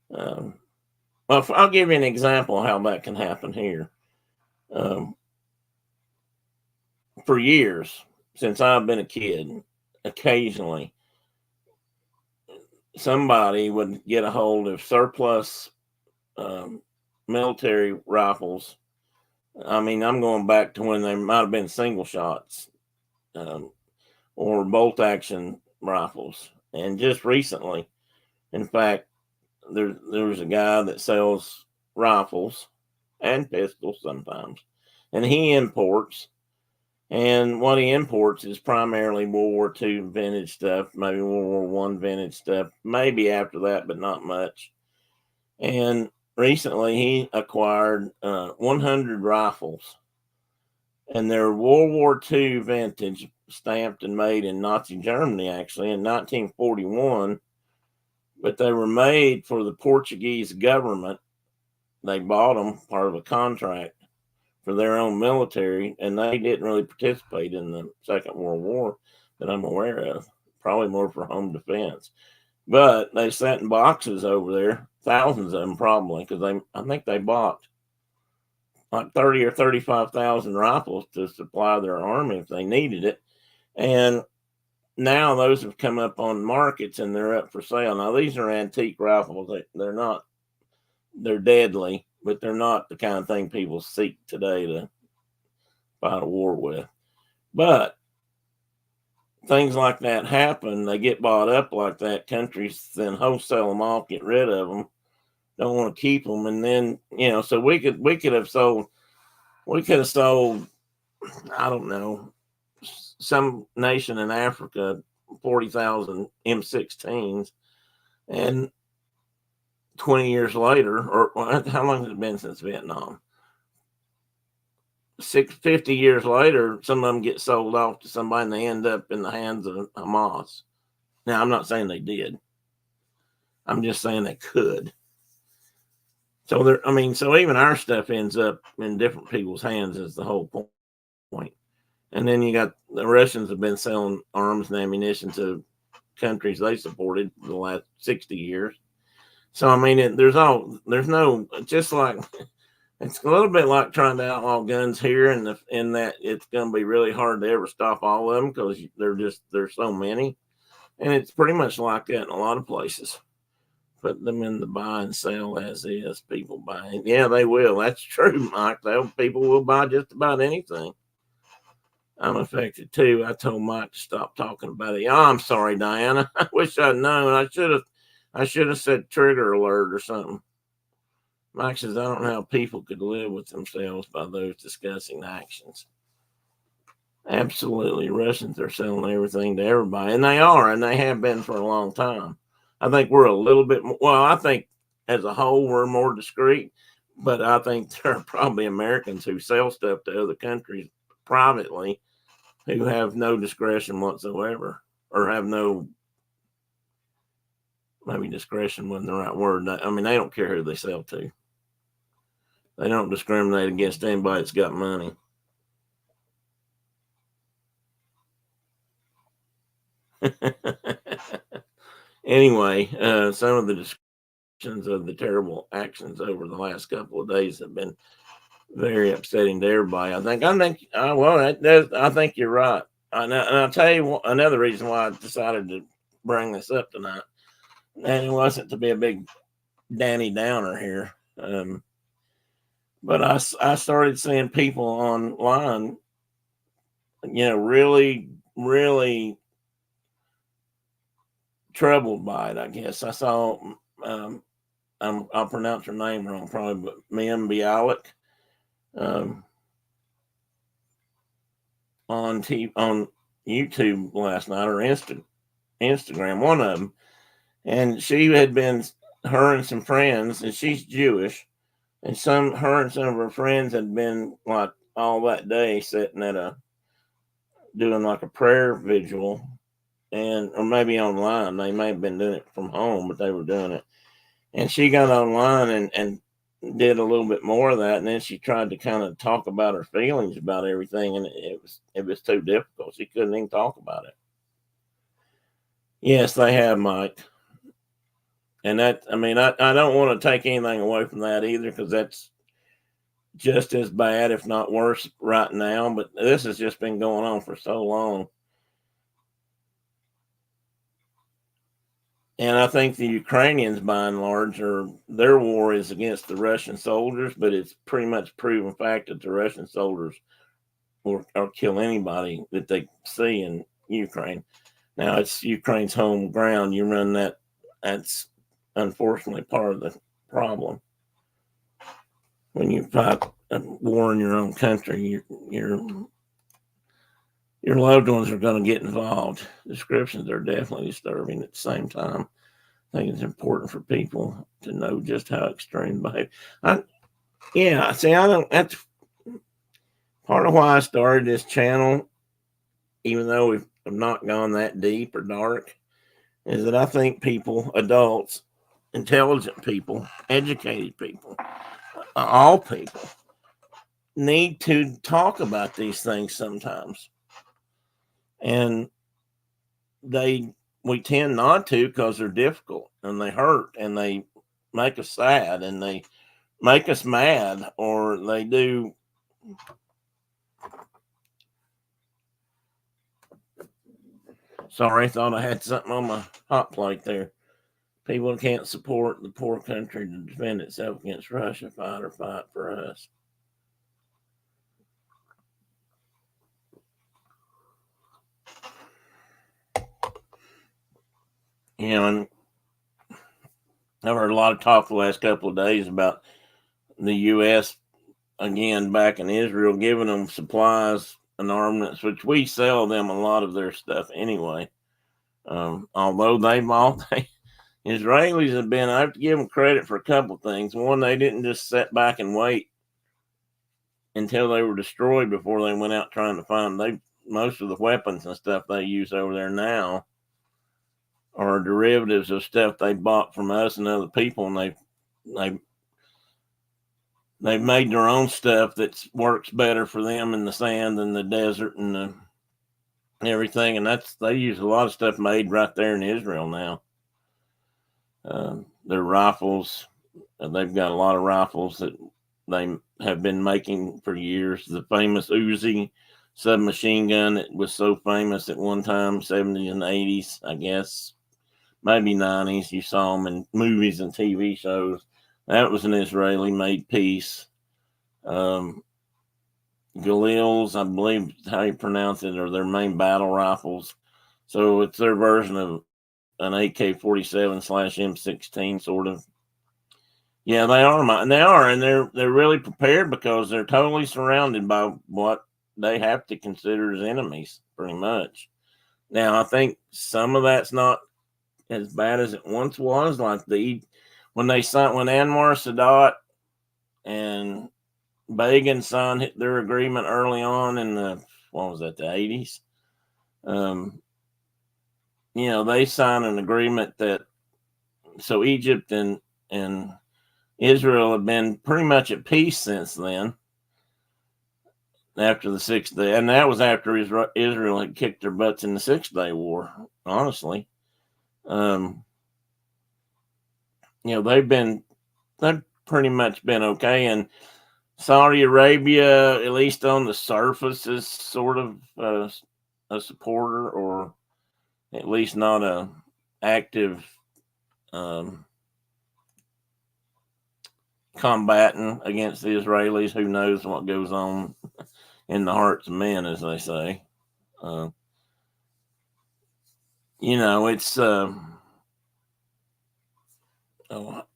[SPEAKER 1] and well, I'll give you an example of how that can happen here. Um, for years, since I've been a kid, occasionally somebody would get a hold of surplus um, military rifles. I mean, I'm going back to when they might have been single shots um, or bolt action rifles. And just recently, in fact, there's a guy that sells rifles and pistols sometimes, and he imports. And what he imports is primarily World War II vintage stuff, maybe World War One vintage stuff, maybe after that, but not much. And recently, he acquired 100 rifles, and they're World War II vintage, stamped and made in Nazi Germany, actually in 1941. But they were made for the Portuguese government. They bought them part of a contract for their own military, and they didn't really participate in the Second World War that I'm aware of. Probably more for home defense. But they sat in boxes over there, thousands of them probably, because I think they bought like 30 or 35,000 rifles to supply their army if they needed it. And now those have come up on markets and they're up for sale. Now these are antique rifles. They're deadly, but they're not the kind of thing people seek today to fight a war with. But things like that happen. They get bought up like that. Countries then wholesale them off, get rid of them. Don't want to keep them, and then so we could have sold. We could have sold. I don't know, some nation in Africa 40,000 M16s, and 20 years later, or how long has it been since Vietnam? 50 years later, some of them get sold off to somebody and they end up in the hands of Hamas. Now, I'm not saying they did. I'm just saying they could. So even our stuff ends up in different people's hands is the whole point. And then you got the Russians have been selling arms and ammunition to countries they supported for the last 60 years. So I mean, there's no, just like it's a little bit like trying to outlaw guns here, and in that it's going to be really hard to ever stop all of them because there's so many, and it's pretty much like that in a lot of places. put them in the buy and sell as is. People buying. Yeah, they will. That's true, Mike. People will buy just about anything. I'm affected too. I told Mike to stop talking about it. Oh, I'm sorry, Diana. I wish I'd known. I should have said trigger alert or something. Mike says, I don't know how people could live with themselves by those disgusting actions. Absolutely. Russians are selling everything to everybody, and they are, and they have been for a long time. I think we're a little bit more, well, I think as a whole, we're more discreet, but I think there are probably Americans who sell stuff to other countries privately who have no discretion whatsoever, or have no, maybe discretion wasn't the right word. I mean, they don't care who they sell to. They don't discriminate against anybody that's got money. Anyway, some of the descriptions of the terrible actions over the last couple of days have been very upsetting to everybody. I think you're right. And I'll tell you another reason why I decided to bring this up tonight, and it wasn't to be a big Danny Downer here, but I started seeing people online, really, really troubled by it. I guess I saw. I'll pronounce her name wrong, probably, but Mim Bialik, on YouTube last night, or Instagram, one of them, and she had been, her and some friends, and she's Jewish, and her and some of her friends had been like all that day sitting doing like a prayer vigil, or maybe online. They may have been doing it from home, but they were doing it. And she got online and did a little bit more of that, and then she tried to kind of talk about her feelings about everything, and it was too difficult. She couldn't even talk about it. Yes, they have, Mike. And I don't want to take anything away from that either, because that's just as bad, if not worse, right now. But this has just been going on for so long. And I think the Ukrainians, by and large, their war is against the Russian soldiers, but it's pretty much proven fact that the Russian soldiers will kill anybody that they see in Ukraine. Now, it's Ukraine's home ground. You run that's unfortunately part of the problem. When you fight a war in your own country, your loved ones are going to get involved. Descriptions are definitely disturbing at the same time. I think it's important for people to know just how extreme behave. That's part of why I started this channel, even though we've not gone that deep or dark, is that I think people, adults, intelligent people, educated people, all people, need to talk about these things sometimes. And we tend not to, because they're difficult and they hurt and they make us sad and they make us mad, or they do. Sorry, I thought I had something on my hot plate there. People can't support the poor country to defend itself against Russia. Fight for us. And I've heard a lot of talk the last couple of days about the U.S. again back in Israel, giving them supplies and armaments, which we sell them a lot of their stuff anyway. Although Israelis have been, I have to give them credit for a couple of things. One, they didn't just sit back and wait until they were destroyed before they went out trying to find. Most of the weapons and stuff they use over there now are derivatives of stuff they bought from us and other people, and they've made their own stuff that works better for them in the sand and the desert and everything. And they use a lot of stuff made right there in Israel now. Their rifles, they've got a lot of rifles that they have been making for years. The famous Uzi submachine gun that was so famous at one time, 70s and 80s, I guess. maybe 90s. You saw them in movies and TV shows. That was an Israeli-made piece. Galils, I believe how you pronounce it, are their main battle rifles. So it's their version of an AK-47/M16 sort of. Yeah, they are, and they're really prepared because they're totally surrounded by what they have to consider as enemies, pretty much. Now, I think some of that's not as bad as it once was. Like when Anwar Sadat and Begin signed their agreement early on in the 80s. They signed an agreement that so Egypt and Israel have been pretty much at peace since then. After the 6th day, and that was after Israel had kicked their butts in the 6-day war. Honestly, they've pretty much been okay, and Saudi Arabia, at least on the surface, is sort of a supporter, or at least not a active combatant against the Israelis. Who knows what goes on in the hearts of men, as they say. It's oh,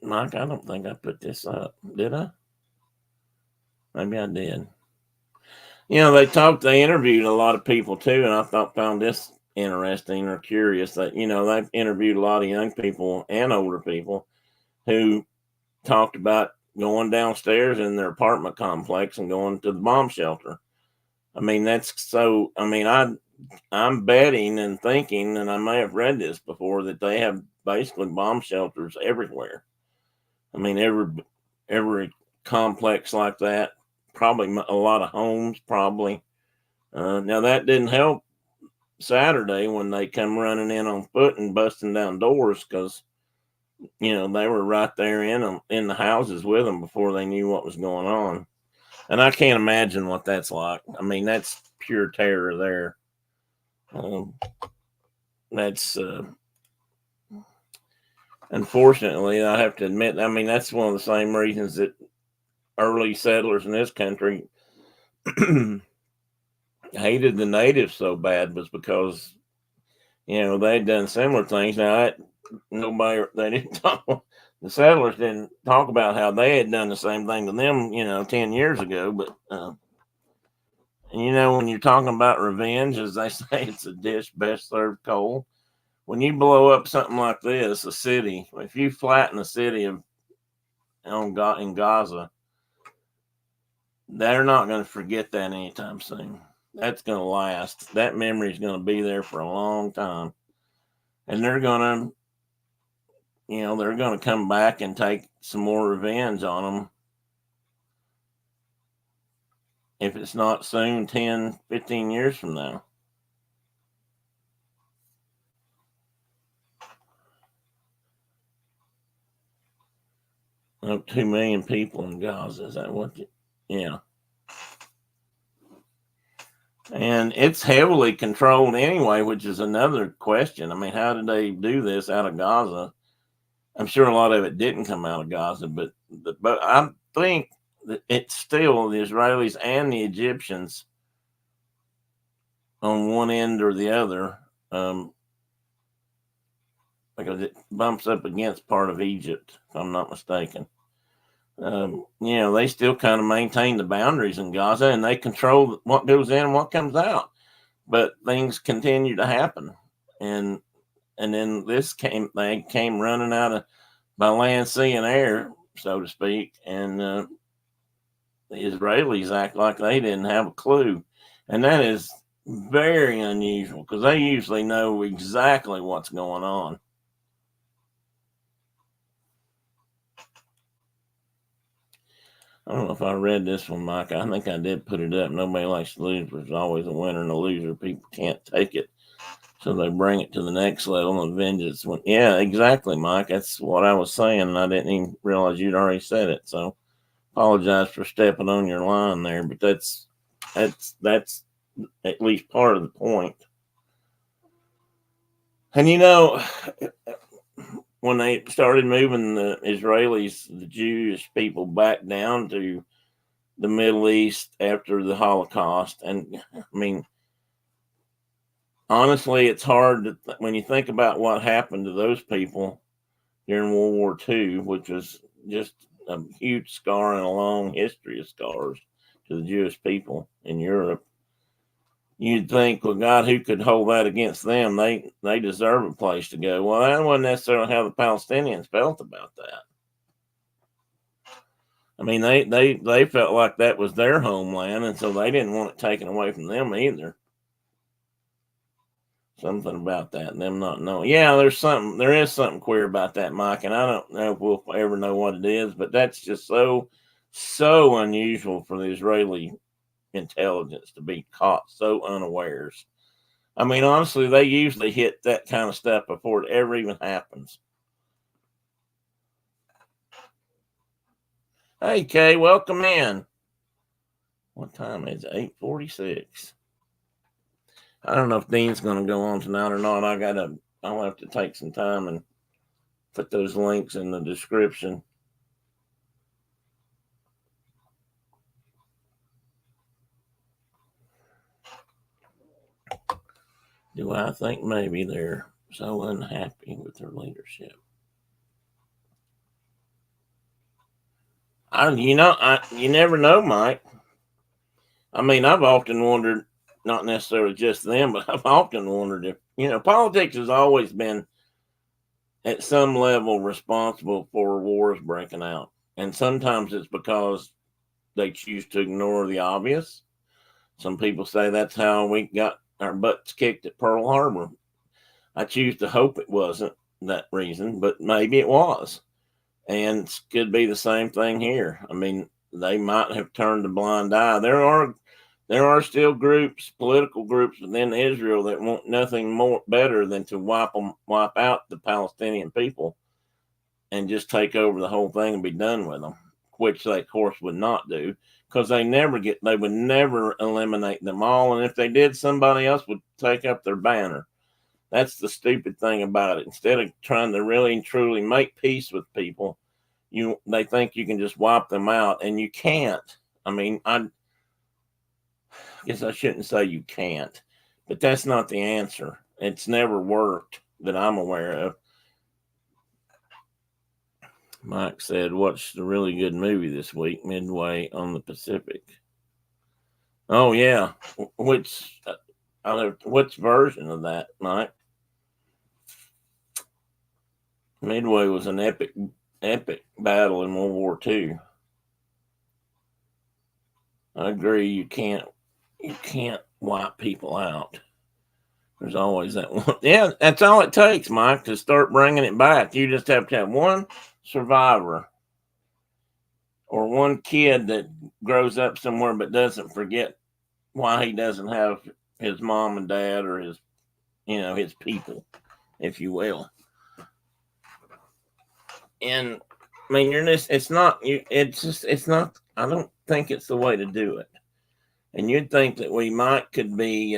[SPEAKER 1] Mike, I don't think I put this up, did I? Maybe I did. They interviewed a lot of people too, and I found this interesting or curious that they've interviewed a lot of young people and older people who talked about going downstairs in their apartment complex and going to the bomb shelter. I mean, I'm betting and thinking, and I may have read this before, that they have basically bomb shelters everywhere. I mean, every complex like that, probably a lot of homes, probably. Now, that didn't help Saturday when they come running in on foot and busting down doors, because they were right there in the houses with them before they knew what was going on. And I can't imagine what that's like. I mean, that's pure terror there. That's unfortunately, I have to admit, I mean, that's one of the same reasons that early settlers in this country hated the natives so bad, was because they'd done similar things. Now, the settlers didn't talk about how they had done the same thing to them 10 years ago. But when you're talking about revenge, as they say, it's a dish best served cold. When you blow up something like this, a city, if you flatten a city in Gaza, they're not going to forget that anytime soon. That's going to last. That memory is going to be there for a long time. And they're going to come back and take some more revenge on them. If it's not soon, 10, 15 years from now. Up 2 million people in Gaza. Is that what yeah. And it's heavily controlled anyway, which is another question. I mean, how did they do this out of Gaza? I'm sure a lot of it didn't come out of Gaza, but I think that it's still the Israelis and the Egyptians on one end or the other, because it bumps up against part of Egypt, if I'm not mistaken. They still kind of maintain the boundaries in Gaza, and they control what goes in and what comes out. But things continue to happen, and then they came running out of by land, sea, and air, so to speak, and the Israelis act like they didn't have a clue, and that is very unusual because they usually know exactly what's going on. I don't know if I read this one, Mike. I think I did put it up. Nobody likes to lose. There's always a winner and a loser. People can't take it, so they bring it to the next level of vengeance. Yeah, exactly, Mike. That's what I was saying, and I didn't even realize you'd already said it. So, apologize for stepping on your line there, but that's at least part of the point. And when they started moving the Israelis, the Jewish people, back down to the Middle East after the Holocaust. And I mean, honestly, it's hard to when you think about what happened to those people during World War II, which was just a huge scar and a long history of scars to the Jewish people in Europe. You'd think, well, God, who could hold that against them? They deserve a place to go. Well, that wasn't necessarily how the Palestinians felt about that. I mean, they felt like that was their homeland, and so they didn't want it taken away from them either. Something about that, and them not knowing. Yeah, there is something queer about that, Mike, and I don't know if we'll ever know what it is, but that's just so unusual for the Israeli intelligence to be caught so unawares. I mean, honestly, they usually hit that kind of stuff before it ever even happens. Hey, Kay, welcome in. What time is it? 8:46. I don't know if Dean's going to go on tonight or not. I'll have to take some time and put those links in the description. Do I think maybe they're so unhappy with their leadership? You never know, Mike. I mean, I've often wondered, not necessarily just them, but I've often wondered if, politics has always been at some level responsible for wars breaking out. And sometimes it's because they choose to ignore the obvious. Some people say that's how we got our butts kicked at Pearl Harbor. I choose to hope it wasn't that reason, but maybe it was. And it could be the same thing here. I mean, they might have turned a blind eye. There are still groups, political groups within Israel that want nothing more better than to wipe out the Palestinian people and just take over the whole thing and be done with them, which they of course would not do because they would never eliminate them all. And if they did, somebody else would take up their banner. That's the stupid thing about it. Instead of trying to really and truly make peace with people, they think you can just wipe them out, and you can't. I mean, I guess I shouldn't say you can't, but that's not the answer. It's never worked that I'm aware of. Mike said, watched a really good movie this week, Midway on the Pacific. Oh, yeah. Which version of that, Mike? Midway was an epic battle in World War II. I agree. You can't wipe people out. There's always that one. Yeah, that's all it takes, Mike, to start bringing it back. You just have to have one survivor or one kid that grows up somewhere but doesn't forget why he doesn't have his mom and dad or his people, if you will. And I mean, it's not, I don't think it's the way to do it. And you'd think that we could be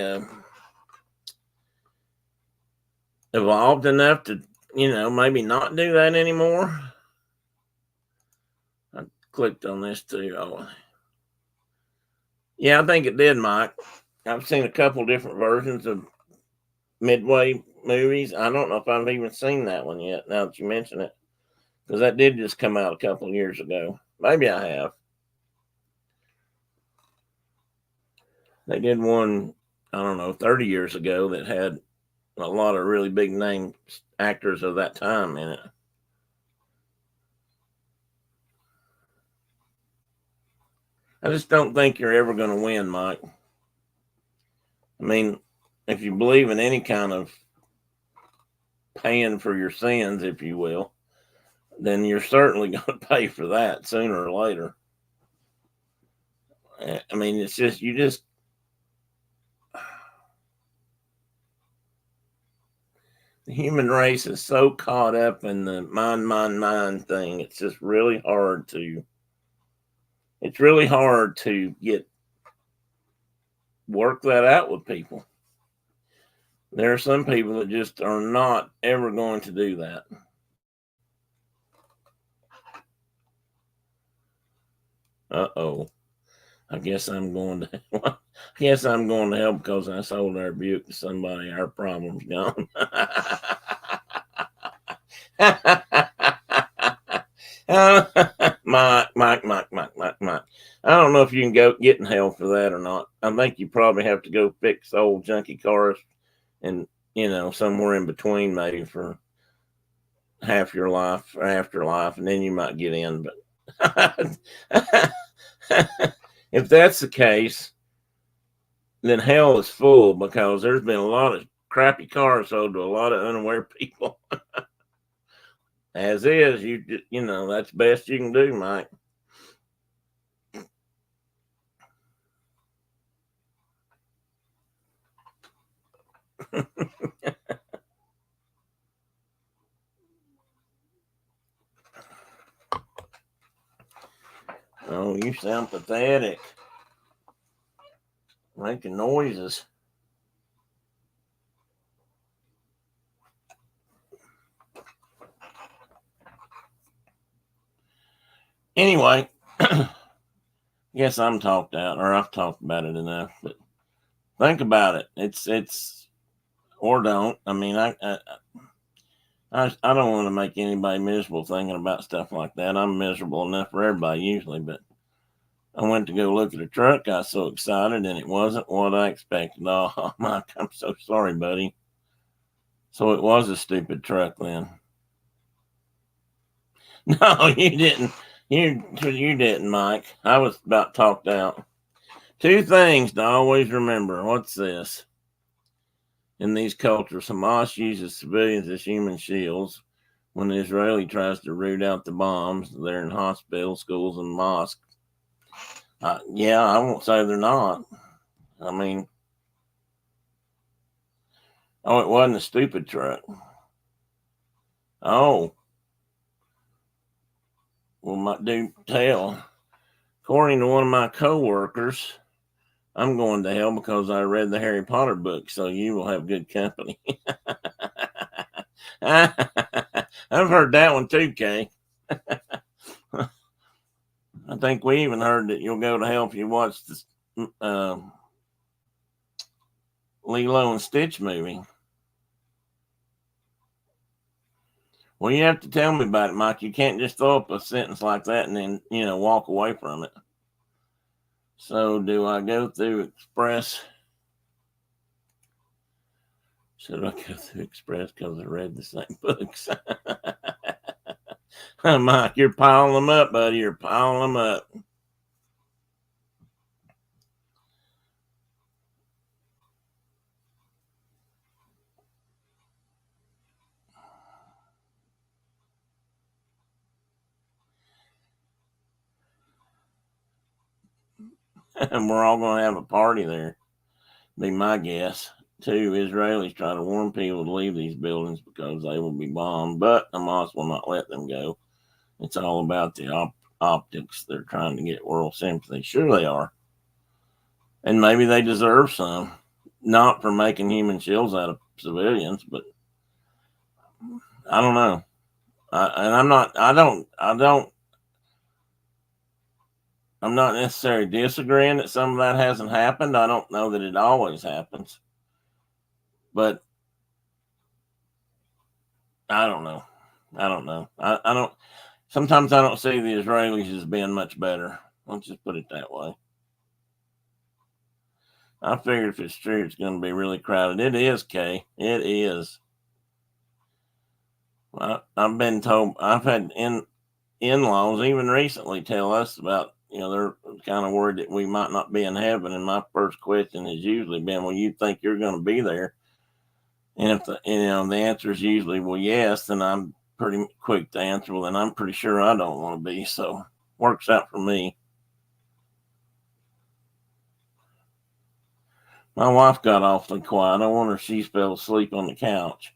[SPEAKER 1] evolved enough to, maybe not do that anymore. I clicked on this too. Oh, yeah, I think it did, Mike. I've seen a couple different versions of Midway movies. I don't know if I've even seen that one yet, now that you mention it, because that did just come out a couple of years ago. Maybe I have. They did one, I don't know, 30 years ago that had a lot of really big name actors of that time in it. I just don't think you're ever going to win, Mike. I mean, if you believe in any kind of paying for your sins, if you will, then you're certainly going to pay for that sooner or later. I mean, it's just, the human race is so caught up in the mind thing. It's just really hard to get work that out with people. There are some people that just are not ever going to do that. Uh-oh. I guess I'm going to. I guess I'm going to hell because I sold our Buick to somebody. Our problem's gone. Mike. I don't know if you can go get in hell for that or not. I think you probably have to go fix old junky cars, and somewhere in between, maybe for half your life or afterlife, and then you might get in. But if that's the case, then hell is full because there's been a lot of crappy cars sold to a lot of unaware people. As is, that's best you can do, Mike. Oh, you sound pathetic. Making noises. Anyway, guess I'm talked out, or I've talked about it enough. But think about it. It's or don't. I mean, I don't want to make anybody miserable thinking about stuff like that. I'm miserable enough for everybody usually, but I went to go look at a truck. I was so excited, and it wasn't what I expected. Oh, Mike, I'm so sorry, buddy. So it was a stupid truck then. No, you didn't. You didn't, Mike. I was about talked out. Two things to always remember. What's this? In these cultures, Hamas uses civilians as human shields. When the Israeli tries to root out the bombs, they're in hospitals, schools, and mosques. Yeah, I won't say they're not. I mean, oh, it wasn't a stupid truck. Oh, well, do tell. According to one of my coworkers, I'm going to hell because I read the Harry Potter book, so you will have good company. I've heard that one too, Kay. I think we even heard that you'll go to hell if you watch this Lilo and Stitch movie. Well, you have to tell me about it, Mike. You can't just throw up a sentence like that and then, walk away from it. So, do I go through Express? Should I go through Express because I read the same books? Mike, you're piling them up, buddy. You're piling them up. And we're all going to have a party there. Be my guess. Two Israelis try to warn people to leave these buildings because they will be bombed, but Hamas will not let them go. It's all about the optics. They're trying to get world sympathy. Sure, they are. And maybe they deserve some. Not for making human shields out of civilians, but I don't know. I'm not necessarily disagreeing that some of that hasn't happened. I don't know that it always happens. But I don't know. I don't. Sometimes I don't see the Israelis as being much better. Let's just put it that way. I figured if it's true, it's going to be really crowded. It is, Kay. It is. I've been told. I've had in-laws even recently tell us about. They're kind of worried that we might not be in heaven. And my first question has usually been, "Well, you think you're going to be there?" And if the answer is usually, "Well, yes," then I'm pretty quick to answer, "Well, then I'm pretty sure I don't want to be." So works out for me. My wife got awfully quiet. I wonder if she fell asleep on the couch.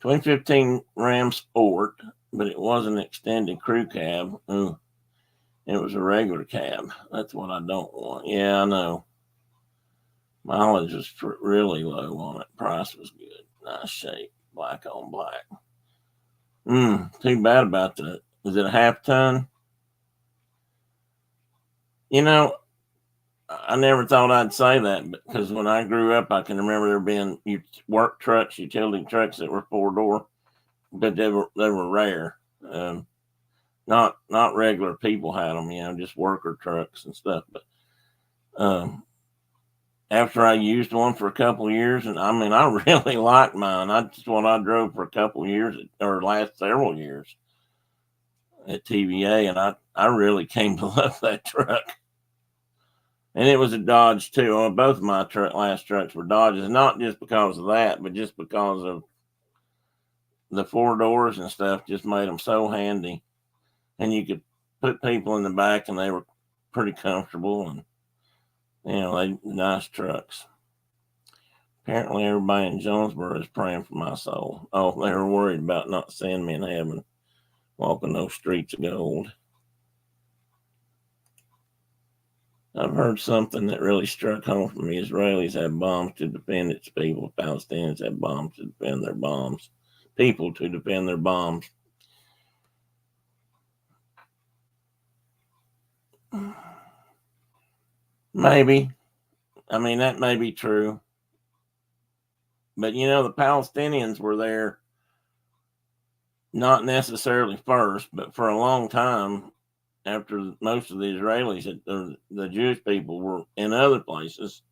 [SPEAKER 1] 2015 Ram Sport, but it wasn't an extended crew cab. It was a regular cab. That's what I don't want. Yeah, I know. Mileage was really low on it. Price was good. Nice shape. Black on black. Too bad about that. Is it a half ton? You know, I never thought I'd say that because when I grew up, I can remember there being work trucks, utility trucks that were 4 door, but they were rare. Um, not regular people had them, just worker trucks and stuff. But um, after I used one for a couple of years, and I mean, I really liked mine. That's what I drove for a couple of years, or last several years at TVA, and I really came to love that truck. And it was a Dodge too. Both of my last trucks were Dodges, not just because of that, but just because of the 4 doors and stuff. Just made them so handy, and you could put people in the back, and they were pretty comfortable, and they nice trucks. Apparently, everybody in Jonesboro is praying for my soul. Oh, they were worried about not seeing me in heaven, walking those streets of gold. I've heard something that really struck home for me. Israelis have bombs to defend its people. Palestinians have bombs to defend their bombs. People to defend their bombs. Maybe. I mean, that may be true. But, the Palestinians were there not necessarily first, but for a long time after most of the Israelis, the Jewish people were in other places,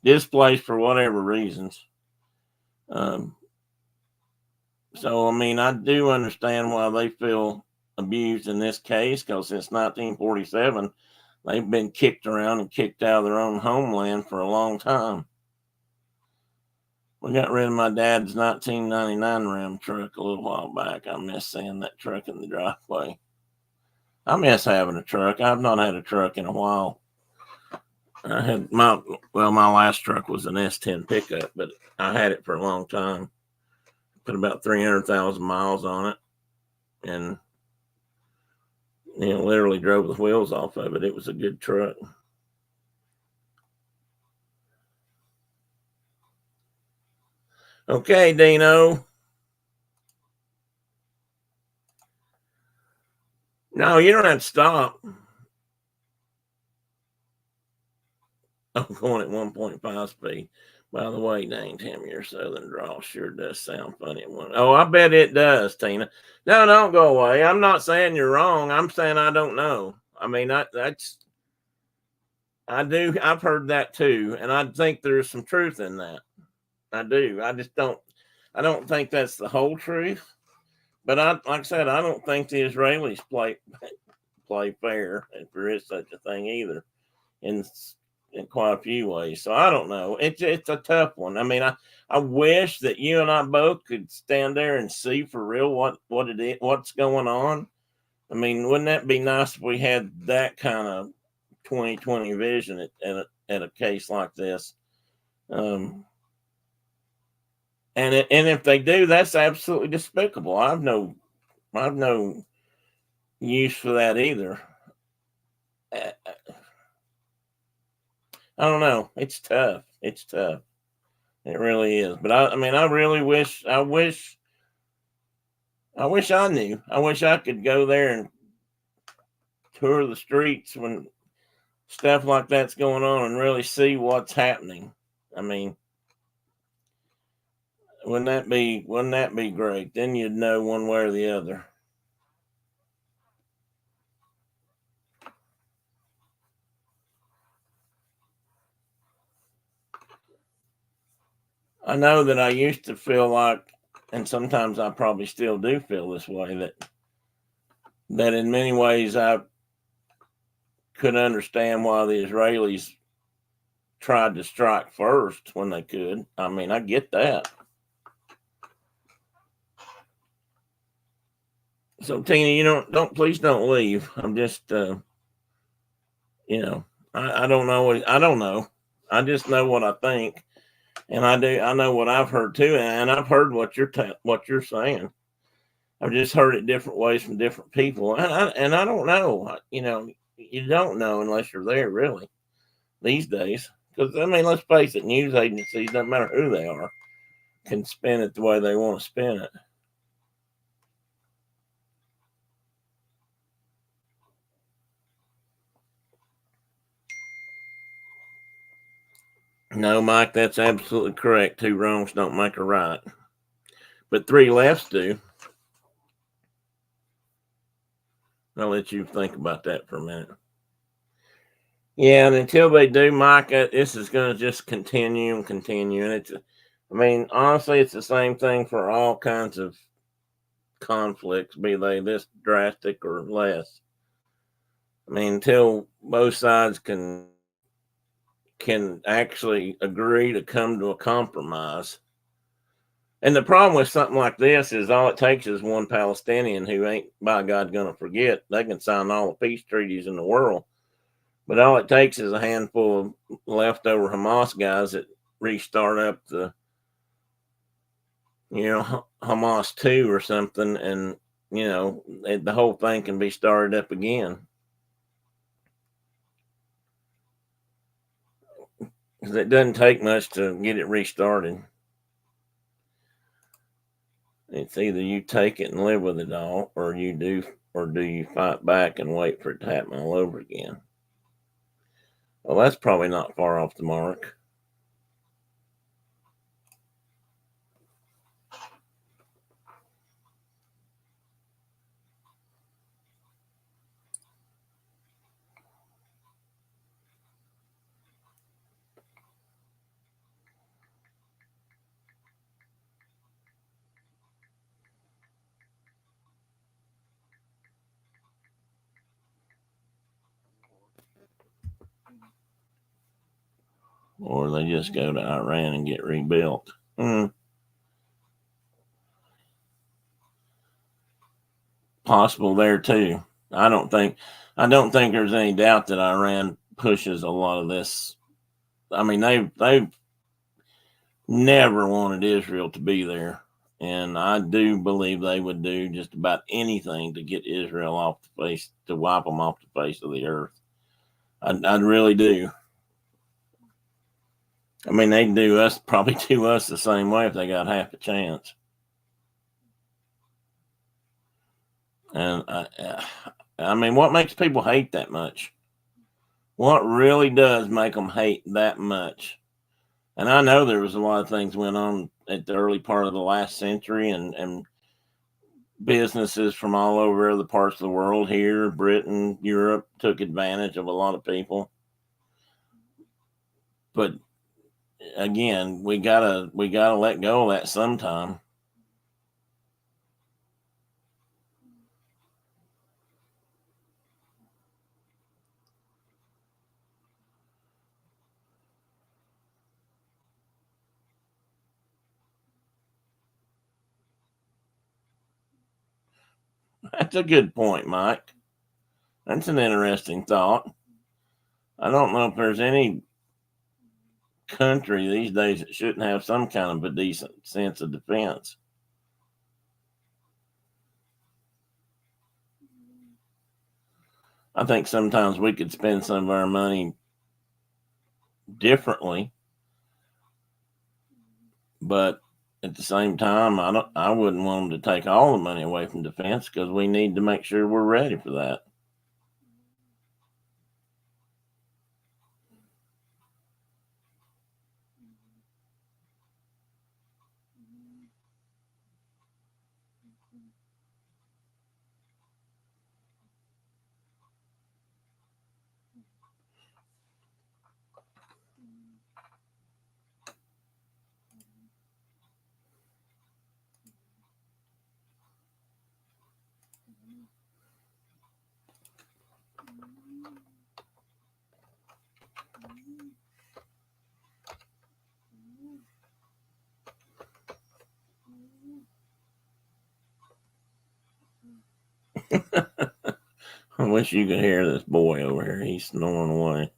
[SPEAKER 1] displaced for whatever reasons. Um, so, I mean, I do understand why they feel abused in this case, because since 1947, they've been kicked around and kicked out of their own homeland for a long time. We got rid of my dad's 1999 Ram truck a little while back. I miss seeing that truck in the driveway. I miss having a truck. I've not had a truck in a while. I had my last truck was an S10 pickup, but I had it for a long time. Put about 300,000 miles on it, and literally drove the wheels off of it. It was a good truck. Okay, Dino. No, you don't have to stop. I'm going at 1.5 speed. By the way, dang, Tim, your southern drawl sure does sound funny. Oh, I bet it does, Tina. No, don't go away. I'm not saying you're wrong. I'm saying I don't know. I mean, I do. I've heard that too, and I think there's some truth in that. I do. I just don't. I don't think that's the whole truth. But like I said, I don't think the Israelis play fair, if there is such a thing either, in quite a few ways. So I don't know. It's a tough one. I mean, I wish that you and I both could stand there and see for real what it is, what's going on. I mean, wouldn't that be nice if we had that kind of 2020 vision at a case like this? Um, and if they do, that's absolutely despicable. I've no use for that either. I don't know. It's tough. It's tough. It really is. But I mean, I really wish. I wish I knew. I wish I could go there and tour the streets when stuff like that's going on and really see what's happening. I mean, wouldn't that be great? Then you'd know one way or the other. I know that I used to feel like, and sometimes I probably still do feel this way, that in many ways I could understand why the Israelis tried to strike first when they could. I mean, I get that. So Tina, don't please don't leave. I'm just you know, I don't know I don't know. I just know what I think, and I know what I've heard too, and I've heard what you're saying. I've just heard it different ways from different people, and I don't know. You don't know unless you're there, really, these days. Because I mean, let's face it, news agencies, no matter who they are, can spin it the way they want to spin it. No, Mike, that's absolutely correct. Two wrongs don't make a right, but three lefts do. I'll let you think about that for a minute. Yeah, and until they do, Mike, this is going to just continue and continue. And I mean, honestly, it's the same thing for all kinds of conflicts, be they this drastic or less. I mean, until both sides can actually agree to come to a compromise. And the problem with something like this is all it takes is one Palestinian who ain't by God going to forget. They can sign all the peace treaties in the world, but all it takes is a handful of leftover Hamas guys that restart up Hamas 2 or something, and the whole thing can be started up again. Because it doesn't take much to get it restarted. It's either you take it and live with it all, or do you fight back and wait for it to happen all over again? Well, that's probably not far off the mark. Or they just go to Iran and get rebuilt. Possible there too. I don't think there's any doubt that Iran pushes a lot of this. I mean, they've never wanted Israel to be there, and I do believe they would do just about anything to get Israel off the face, to wipe them off the face of the earth. I really do. I mean, they'd probably do us the same way if they got half a chance. And I mean, what makes people hate that much? What really does make them hate that much? And I know there was a lot of things went on at the early part of the last century, and businesses from all over other parts of the world, here, Britain, Europe, took advantage of a lot of people. But again, we gotta let go of that sometime. That's a good point, Mike. That's an interesting thought. I don't know if there's any country these days that shouldn't have some kind of a decent sense of defense. I think sometimes we could spend some of our money differently, but at the same time, I wouldn't want them to take all the money away from defense, because we need to make sure we're ready for that. I wish you could hear this boy over here. He's snoring away.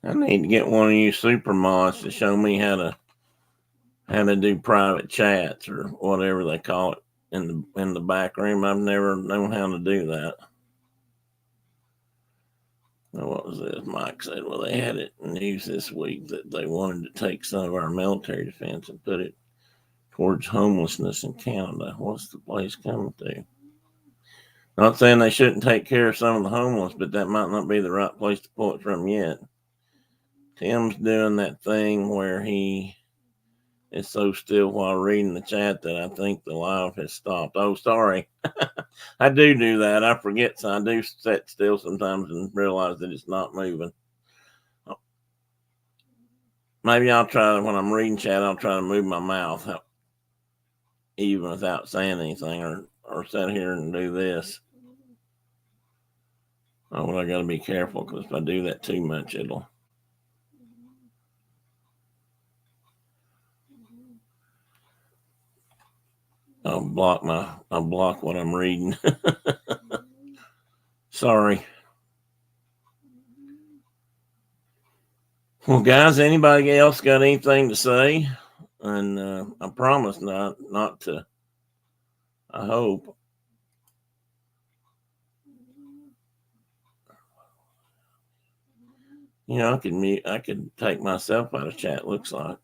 [SPEAKER 1] I need to get one of you super mods to show me how to do private chats or whatever they call it in the back room. I've never known how to do that. What was this? Mike said, well, they had it in news this week that they wanted to take some of our military defense and put it towards homelessness in Canada. What's the place coming to? Not saying they shouldn't take care of some of the homeless, but that might not be the right place to pull it from yet. Tim's doing that thing where he is so still while reading the chat that I think the live has stopped. Oh, sorry. I do that. I forget, so I do sit still sometimes and realize that it's not moving. Maybe I'll try to, when I'm reading chat, I'll try to move my mouth even without saying anything, or sit here and do this. Oh, well, I got to be careful because if I do that too much, I'll block what I'm reading. Sorry. Well, guys, anybody else got anything to say? And I promise not to. I hope. I could take myself out of chat, looks like.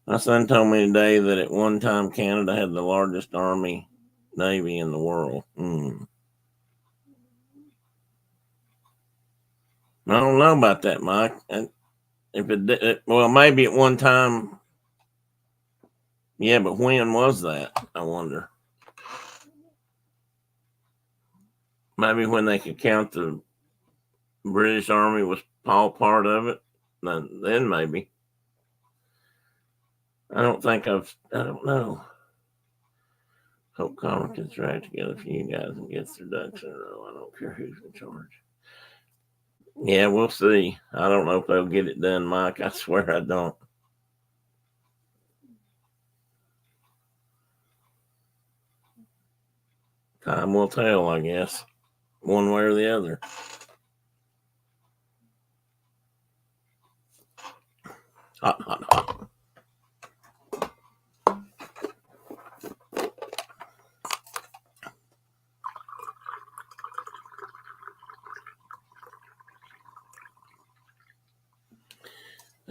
[SPEAKER 1] My son told me today that at one time Canada had the largest army navy in the world. I don't know about that, Mike. If it did, well, maybe at one time. Yeah, but when was that? I wonder. Maybe when they could count the British Army was all part of it. Then maybe. I don't know. Hope Congress gets right together for you guys and gets their ducks in a row. I don't care who's in charge. Yeah, we'll see. I don't know if they'll get it done, Mike. I swear I don't. Time will tell, I guess, one way or the other. Hot, hot, hot.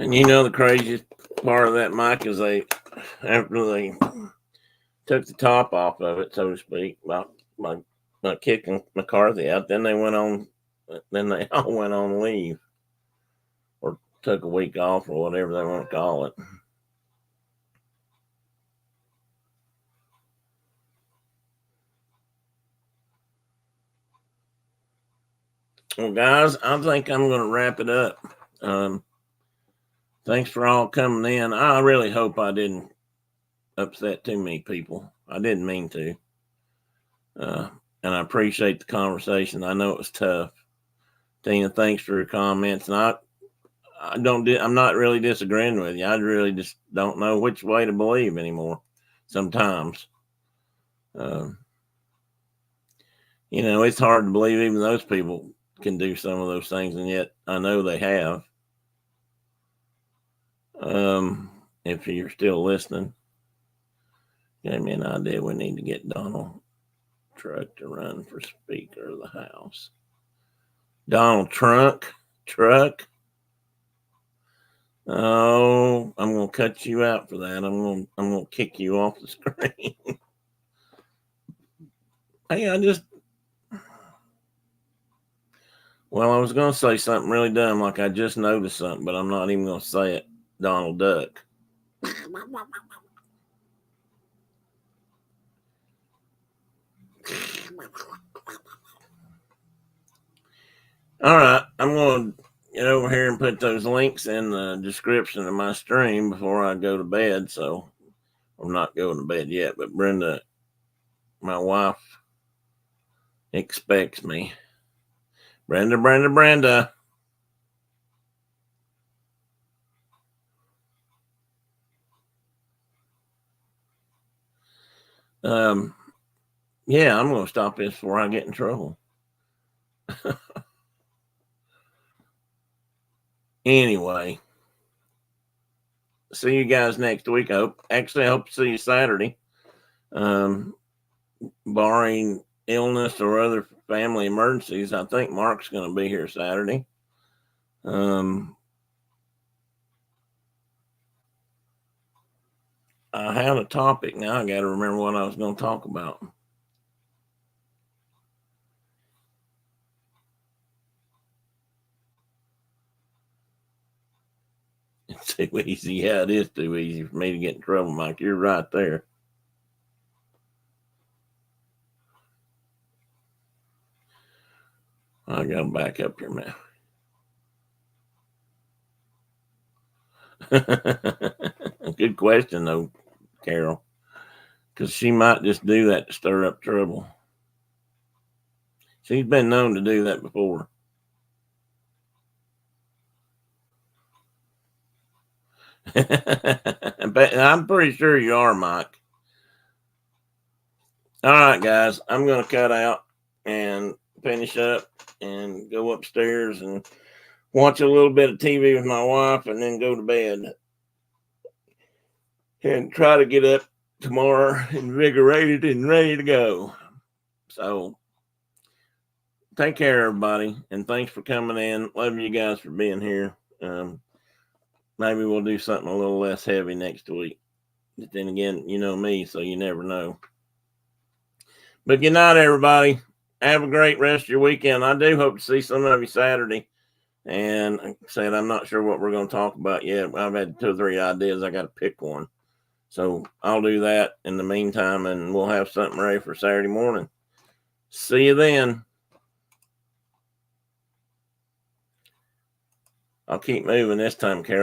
[SPEAKER 1] And the craziest part of that, Mike, is after they took the top off of it, so to speak, by kicking McCarthy out, then they all went on leave or took a week off or whatever they want to call it. Well, guys, I think I'm going to wrap it up. Thanks for all coming in. I really hope I didn't upset too many people. I didn't mean to. And I appreciate the conversation. I know it was tough. Tina, thanks for your comments. And I'm not really disagreeing with you. I really just don't know which way to believe anymore sometimes. It's hard to believe even those people can do some of those things, and yet I know they have. If you're still listening, gave me an idea. We need to get Donald Truck to run for Speaker of the House. Donald Truck. Oh, I'm gonna cut you out for that. I'm gonna kick you off the screen. Hey, I was gonna say something really dumb, like I just noticed something, but I'm not even gonna say it. Donald Duck. All right, I'm going to get over here and put those links in the description of my stream before I go to bed. So I'm not going to bed yet, but Brenda, my wife, expects me. Brenda. Yeah, I'm going to stop this before I get in trouble. Anyway, see you guys next week. I hope to see you Saturday. Barring illness or other family emergencies, I think Mark's going to be here Saturday. I had a topic. Now I got to remember what I was going to talk about. It's too easy. Yeah, it is too easy for me to get in trouble, Mike. You're right there. I got to back up here, man. Good question, though, Carol. Because she might just do that to stir up trouble. She's been known to do that before. But I'm pretty sure you are, Mike. All right, guys, I'm going to cut out and finish up and go upstairs and watch a little bit of TV with my wife and then go to bed and try to get up tomorrow invigorated and ready to go. So take care, everybody, and thanks for coming in. Love you guys for being here. Maybe we'll do something a little less heavy next week. But then again, you know me, so you never know. But good night, everybody. Have a great rest of your weekend. I do hope to see some of you Saturday. And like I said, I'm not sure what we're going to talk about yet. I've had 2 or 3 ideas. I got to pick one. So I'll do that in the meantime, and we'll have something ready for Saturday morning. See you then. I'll keep moving this time, Carol.